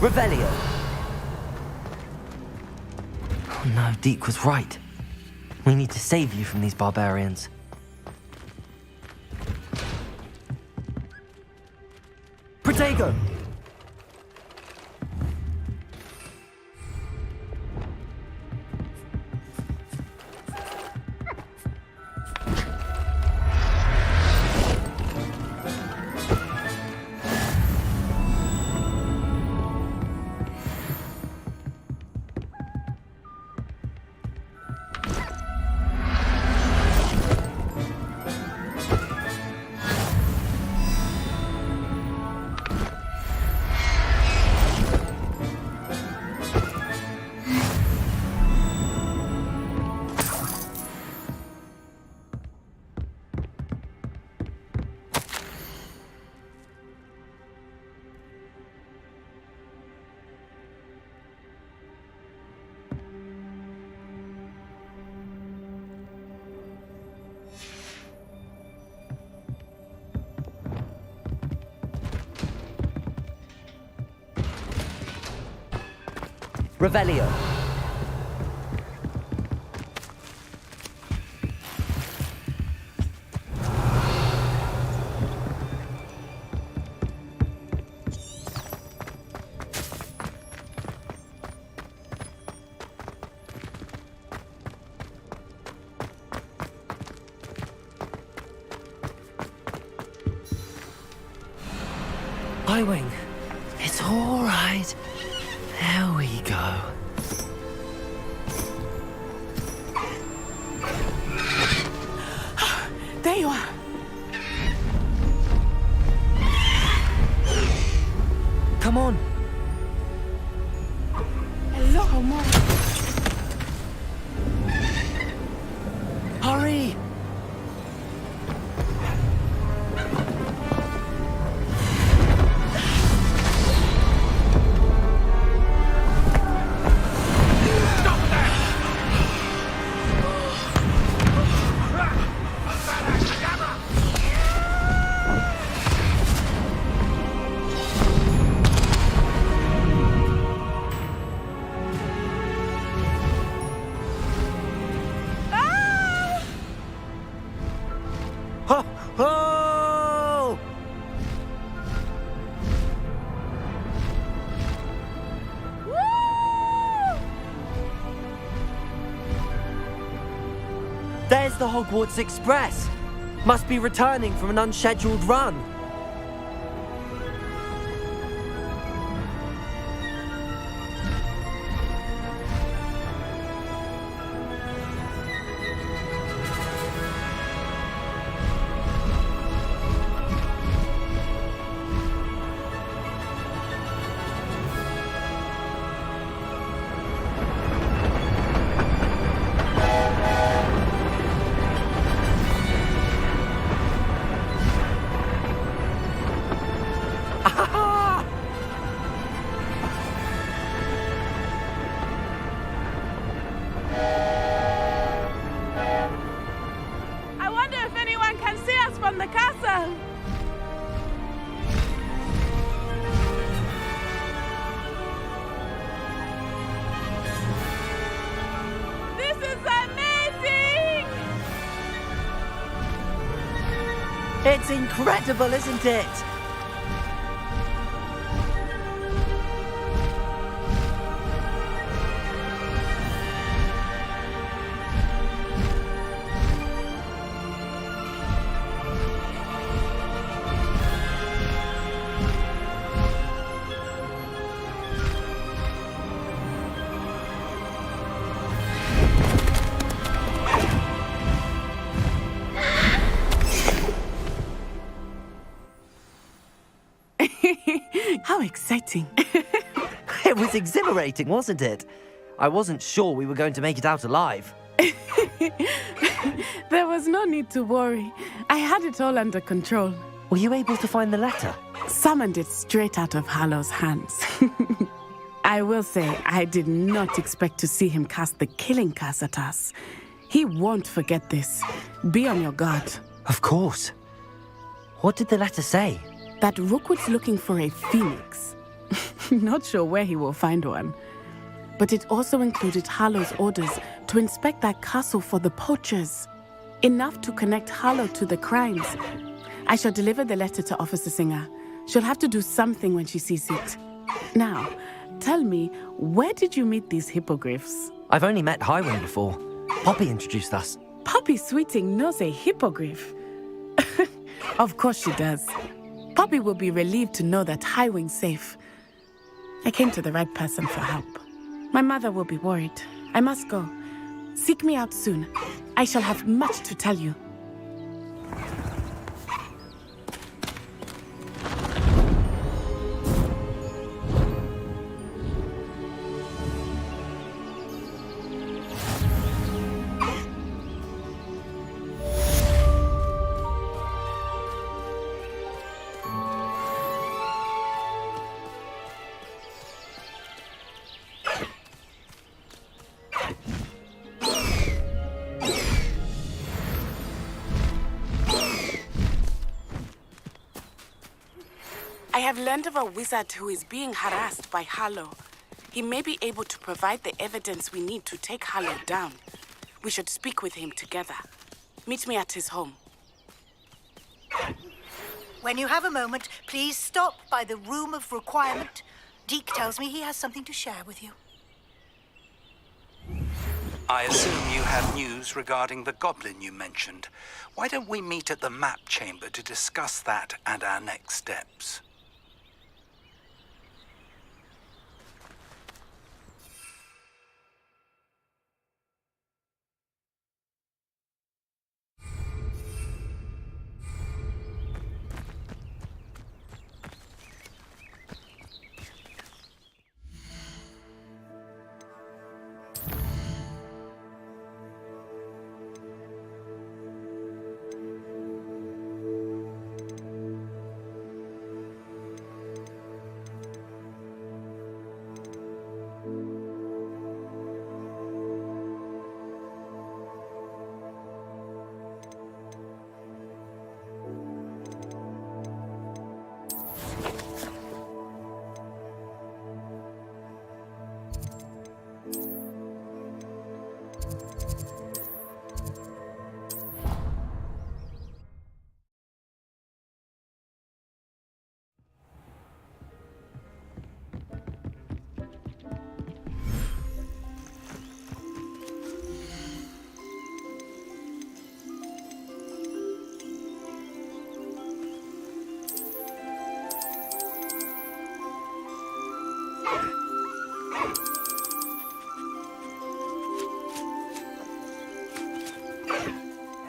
Revelio. Oh no, Deke was right. We need to save you from these barbarians. Protego! Revelio. Highwing. It's all right. There we go. There you are. Come on. Hello, Mom. Hurry! Oh! There's the Hogwarts Express. Must be returning from an unscheduled run. I wonder if anyone can see us from the castle. It's incredible, isn't it? How exciting. It was exhilarating, wasn't it? I wasn't sure we were going to make it out alive. There was no need to worry. I had it all under control. Were you able to find the letter? Summoned it straight out of Hallow's hands. I will say, I did not expect to see him cast the killing curse at us. He won't forget this. Be on your guard. Of course. What did the letter say? That Rookwood's looking for a phoenix. Not sure where he will find one. But it also included Hallow's orders to inspect that castle for the poachers. Enough to connect Hallow to the crimes. I shall deliver the letter to Officer Singer. She'll have to do something when she sees it. Now, tell me, where did you meet these hippogriffs? I've only met Highwing before. Poppy introduced us. Poppy Sweeting knows a hippogriff. Of course she does. Poppy will be relieved to know that Highwing's safe. I came to the right person for help. My mother will be worried. I must go. Seek me out soon. I shall have much to tell you. I have learned of a wizard who is being harassed by Hallow. He may be able to provide the evidence we need to take Hallow down. We should speak with him together. Meet me at his home. When you have a moment, please stop by the Room of Requirement. Deke tells me he has something to share with you. I assume you have news regarding the goblin you mentioned. Why don't we meet at the map chamber to discuss that and our next steps?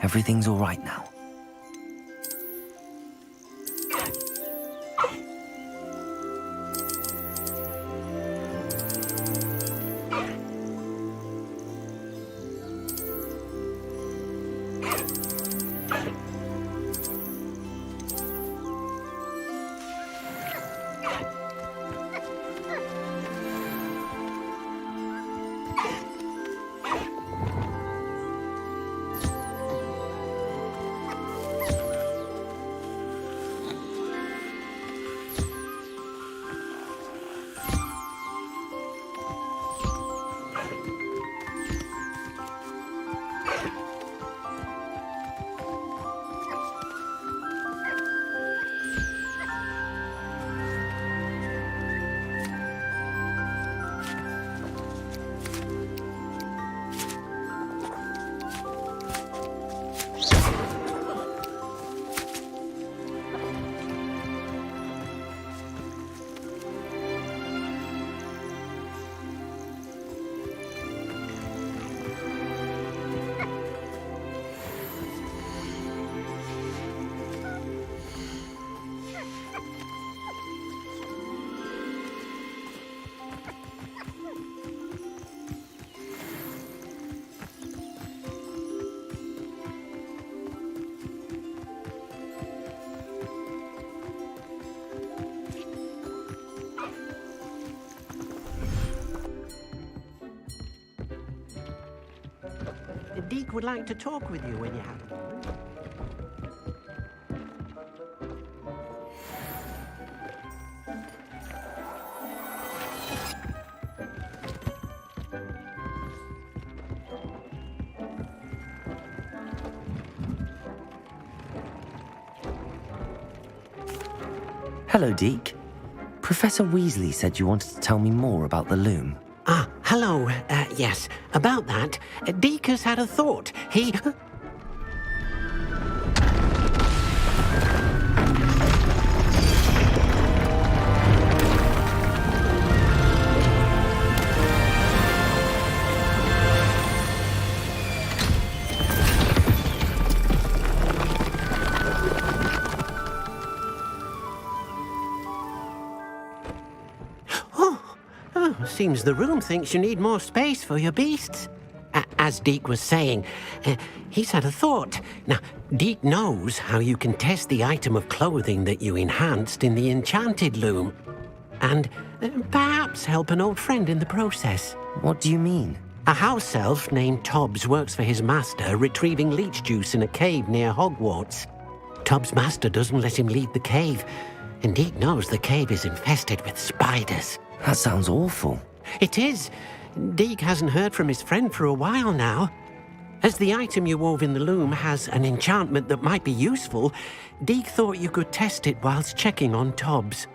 Everything's all right now. Deke would like to talk with you when you have. Hello, Deke. Professor Weasley said you wanted to tell me more about the loom. Ah, hello. Yes, about that, Deke has had a thought. He... Seems the room thinks you need more space for your beasts. As Deke was saying, he's had a thought. Now, Deke knows how you can test the item of clothing that you enhanced in the enchanted loom. And perhaps help an old friend in the process. What do you mean? A house elf named Tobbs works for his master, retrieving leech juice in a cave near Hogwarts. Tobbs' master doesn't let him leave the cave, and Deke knows the cave is infested with spiders. That sounds awful. It is. Deke hasn't heard from his friend for a while now. As the item you wove in the loom has an enchantment that might be useful, Deke thought you could test it whilst checking on Tobbs.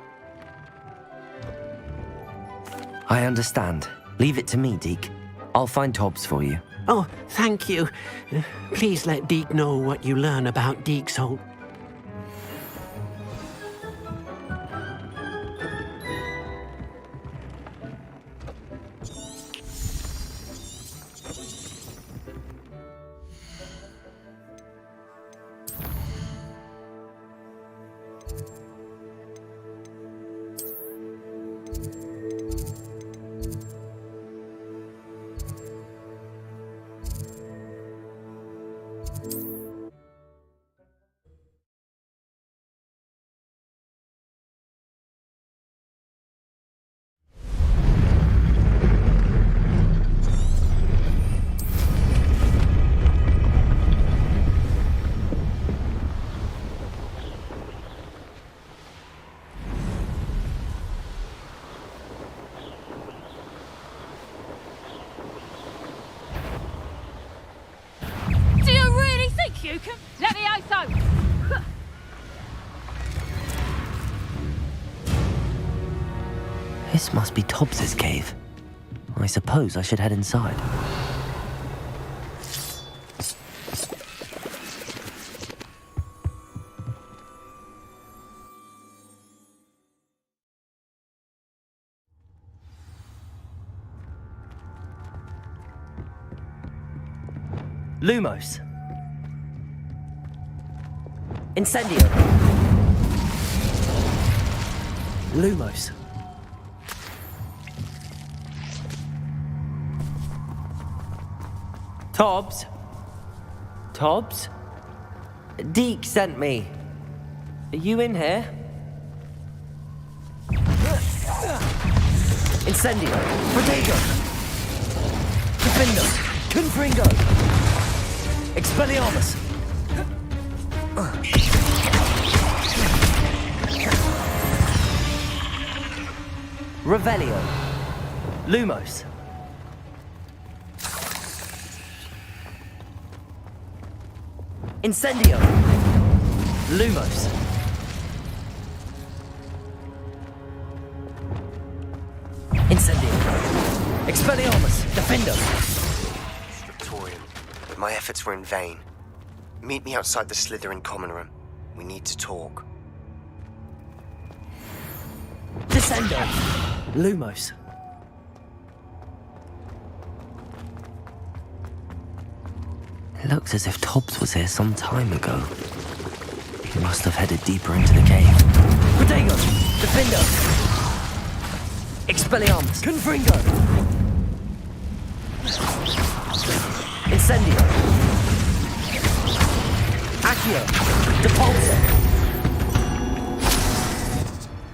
I understand. Leave it to me, Deke. I'll find Tobbs for you. Oh, thank you. Please let Deke know what you learn about Deke's whole... You can let me out so. This must be Tobbs's cave. I suppose I should head inside. Lumos. Incendio. Lumos. Tobbs? Tobbs? Deke sent me. Are you in here? Incendio. Protego. Defendo. Confringo. Expelliarmus. Revelio. Lumos. Incendio. Lumos. Incendio. Expelliarmus. Defendo. Victorian, my efforts were in vain. Meet me outside the Slytherin common room. We need to talk. Descendo. Lumos. It looks as if Tobbs was here some time ago. He must have headed deeper into the cave. Protego! Defendo! Expelliarmus! Confringo! Incendio! Accio! Depulso!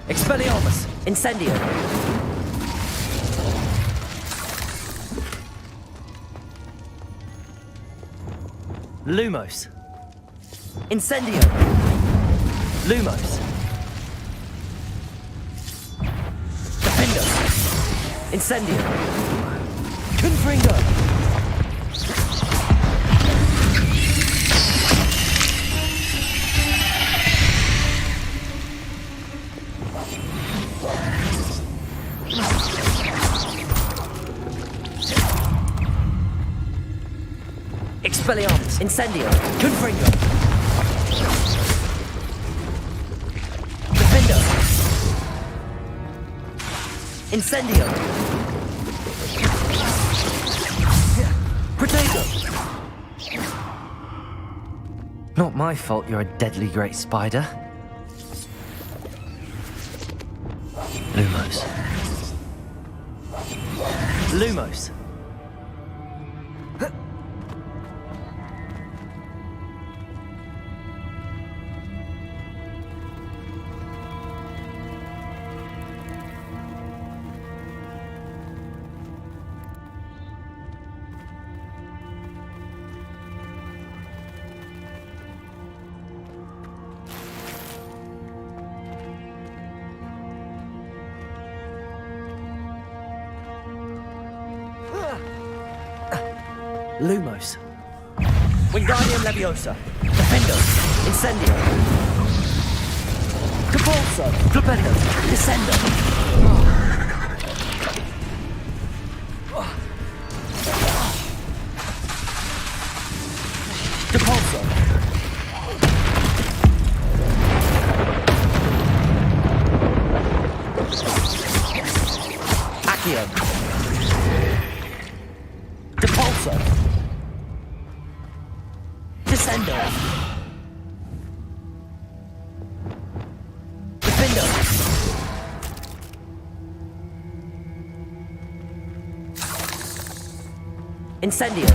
Expelliarmus! Incendio! Lumos. Incendio. Lumos. Defendo. Incendio. Confringo. Expelliarmus. Incendio. Confringo. Defendo. Incendio. Protego. Not my fault you're a deadly great spider. Lumos. Lumos. Lumos. Wingardium Leviosa. Defendo. Incendio. Capulso. Flipendo. Descendo. Depulso. Accio. Depulso. Descendo. Defendo. Incendio.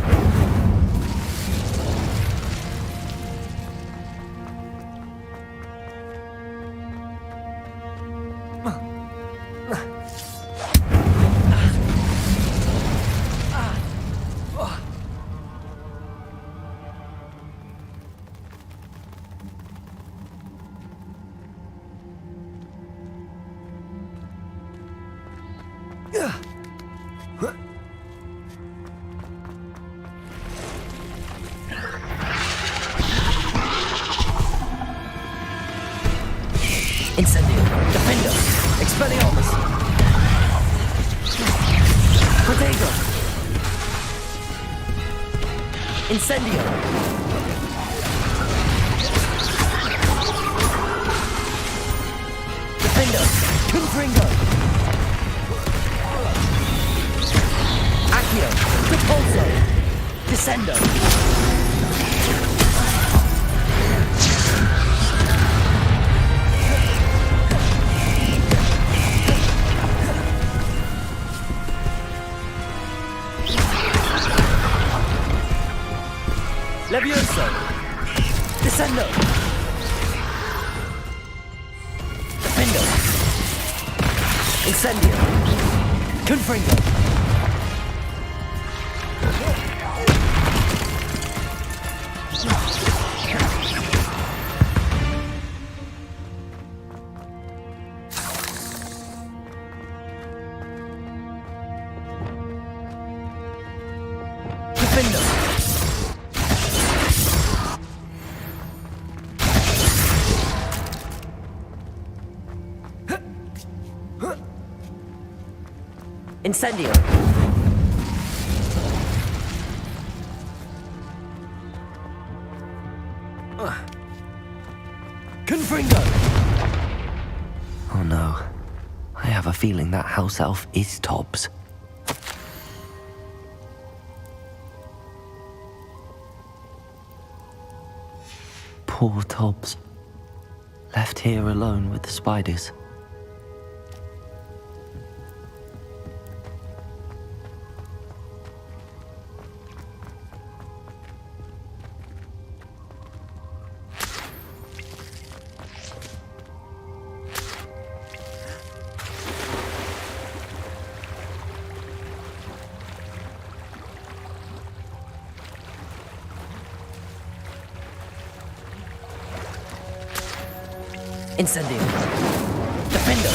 Incendio. Defendo. Expelliarmus. Protego. Incendio. Defendo. Confringo. Accio. Depulso. Descendo. Levioso. Descendo. Defendo. Incendio. Confringo. Defendo. Incendio. Confringo. Oh no. I have a feeling that house elf is Tobbs. Poor Tobbs. Left here alone with the spiders. Incendio. Defendo.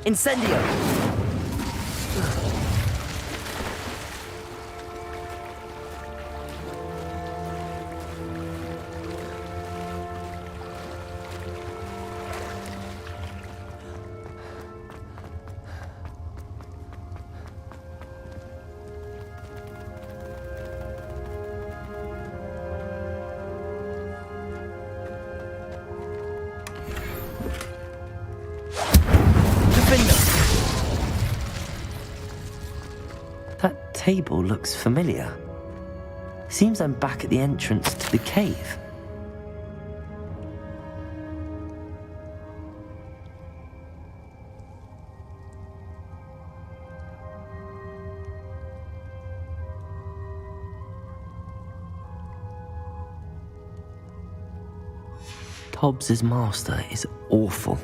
Incendio. That table looks familiar. Seems I'm back at the entrance to the cave. Tobbs's master is awful.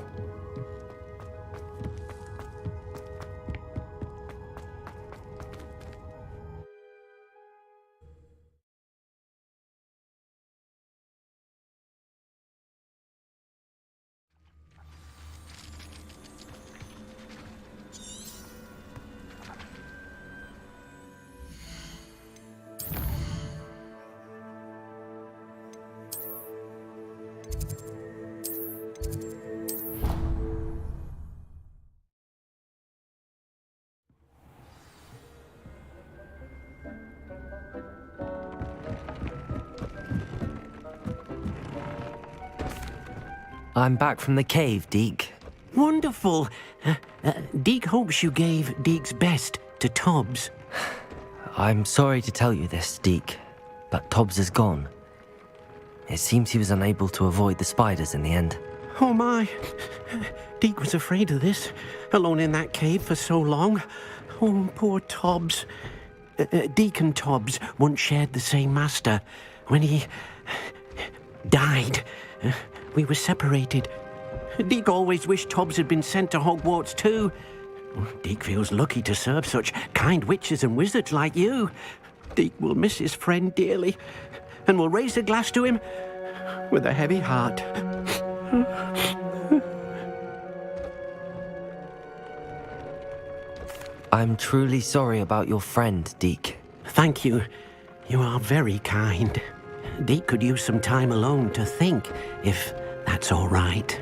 I'm back from the cave, Deke. Wonderful. Deke hopes you gave Deke's best to Tobbs. I'm sorry to tell you this, Deke, but Tobbs is gone. It seems he was unable to avoid the spiders in the end. Oh my. Deke was afraid of this, alone in that cave for so long. Oh, poor Tobbs. Deke and Tobbs once shared the same master. When he died, we were separated. Deke always wished Tobbs had been sent to Hogwarts too. Deke feels lucky to serve such kind witches and wizards like you. Deke will miss his friend dearly, and will raise a glass to him with a heavy heart. I'm truly sorry about your friend, Deke. Thank you. You are very kind. Deke could use some time alone to think, if that's all right.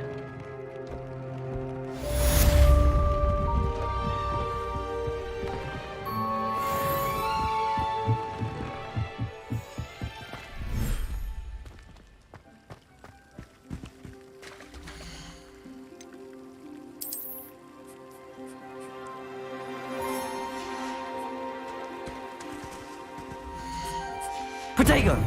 Protego!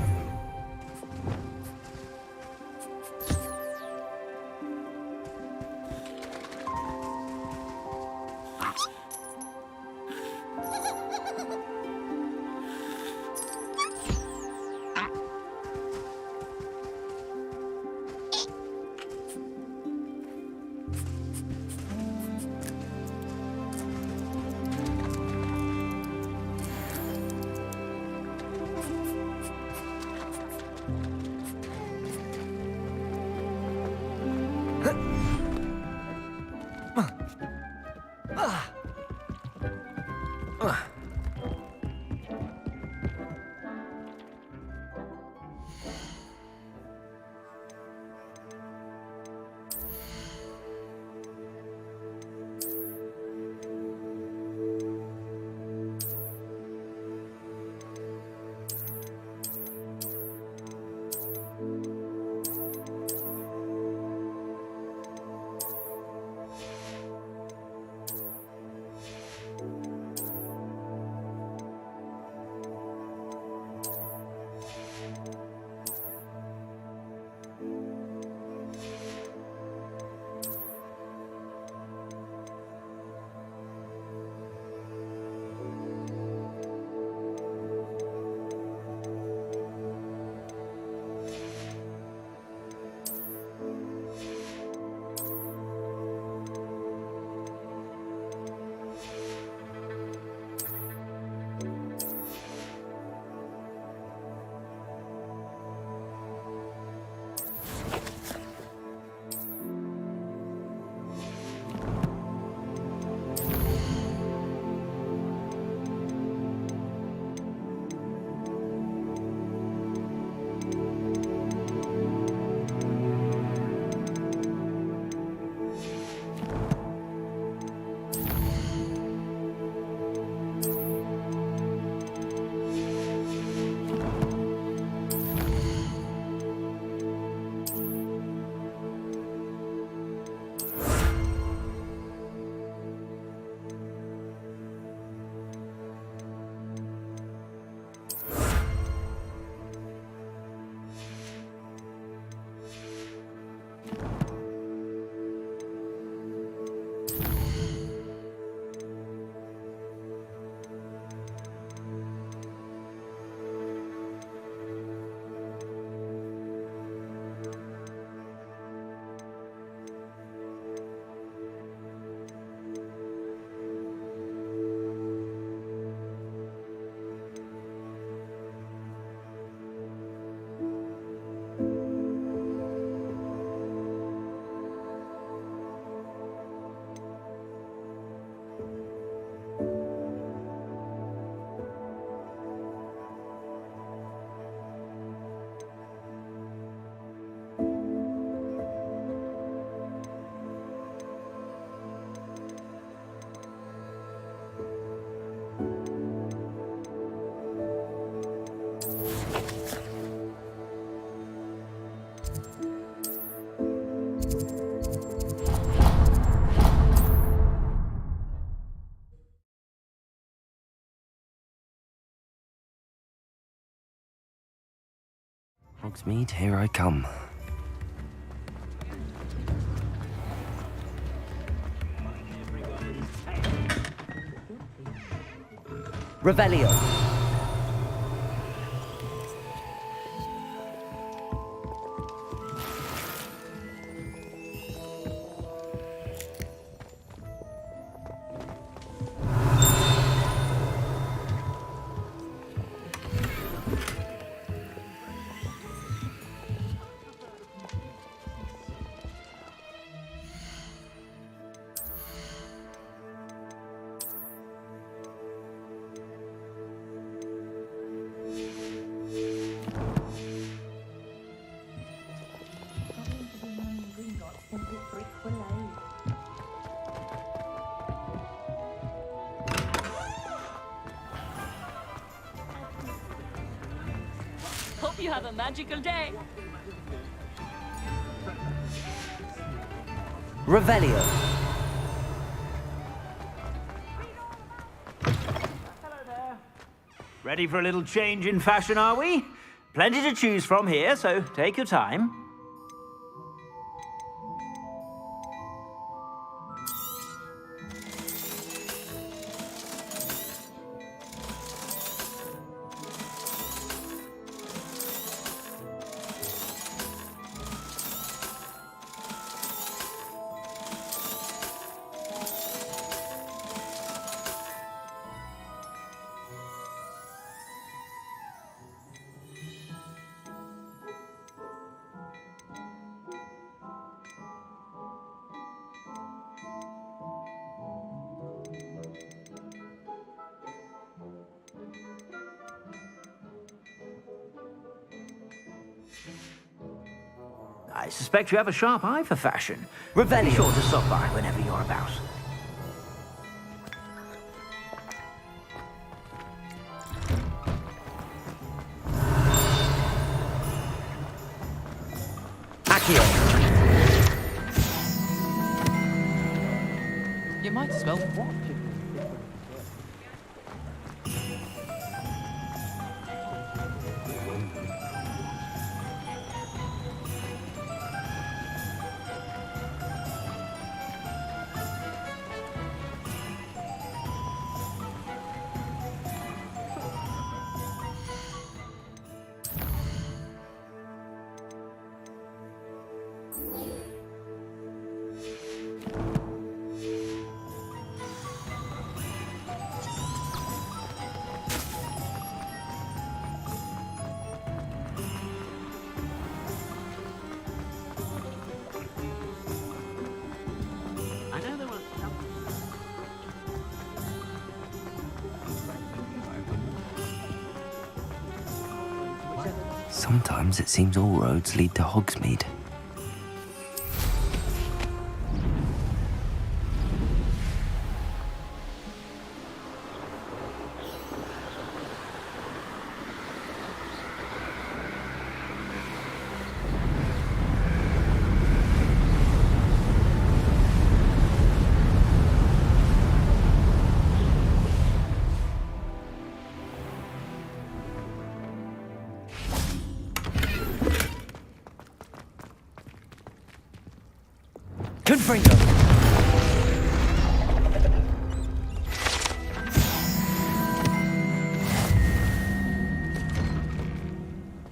Hogsmeade, here I come. Revelio. Hope you have a magical day. Revelio. Ready for a little change in fashion, are we? Plenty to choose from here, so take your time. I suspect you have a sharp eye for fashion. Revelio. Be sure to stop by whenever you're about. Accio. You might as well watch it. Sometimes it seems all roads lead to Hogsmeade. Confringo.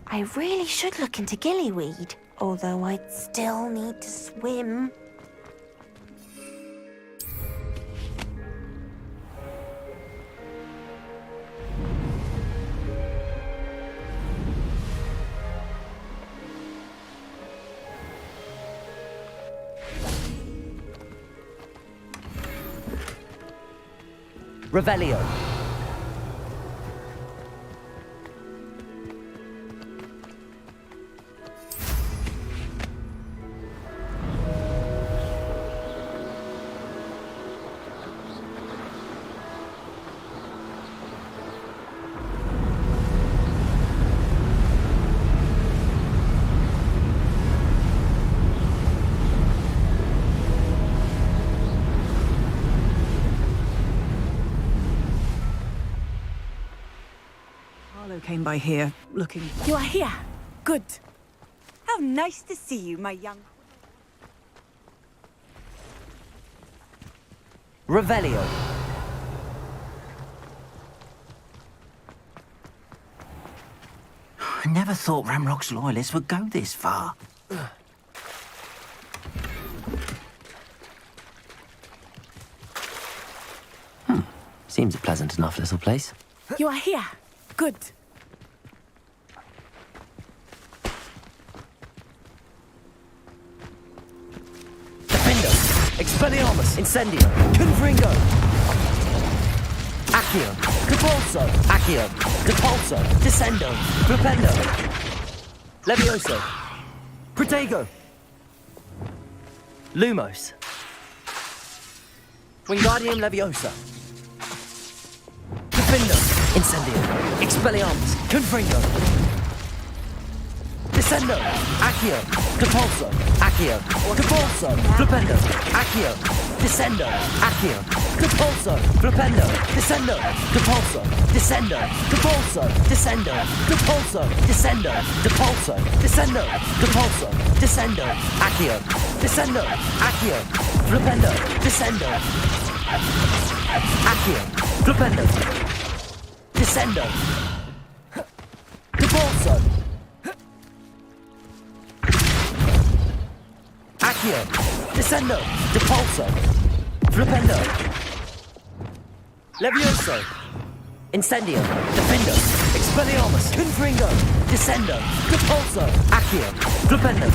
I really should look into gillyweed, although I'd still need to swim. Revelio. Came by here, looking... You are here. Good. How nice to see you, my young... Revelio. I never thought Ramrock's loyalists would go this far. Seems a pleasant enough little place. You are here. Good. Defendo. Expelliarmus. Incendio. Confringo. Accio. Capulso. Accio. Depulso. Descendo. Flipendo. Levioso. Protego. Lumos. Wingardium Leviosa. Defendo. Incendio. Expelliarmus. Confringo. Descendo. Accio. Depulso. Accio. Depulso. Flipendo. Accio. Descendo. Accio. Depulso. Flipendo. Descendo. Depulso. Descendo. Depulso. Descendo. Depulso. Descendo. Depulso. Descendo. Depulso. Descendo. Accio. Descendo. Accio. Flipendo. Descendo. Accio. Flipendo. Descendo. Depulso. Accio. Descendo. Depulso. Flipendo. Levioso. Incendio. Defendo. Expelliarmus. Confringo. Descendo. Depulso. Accio. Flipendo.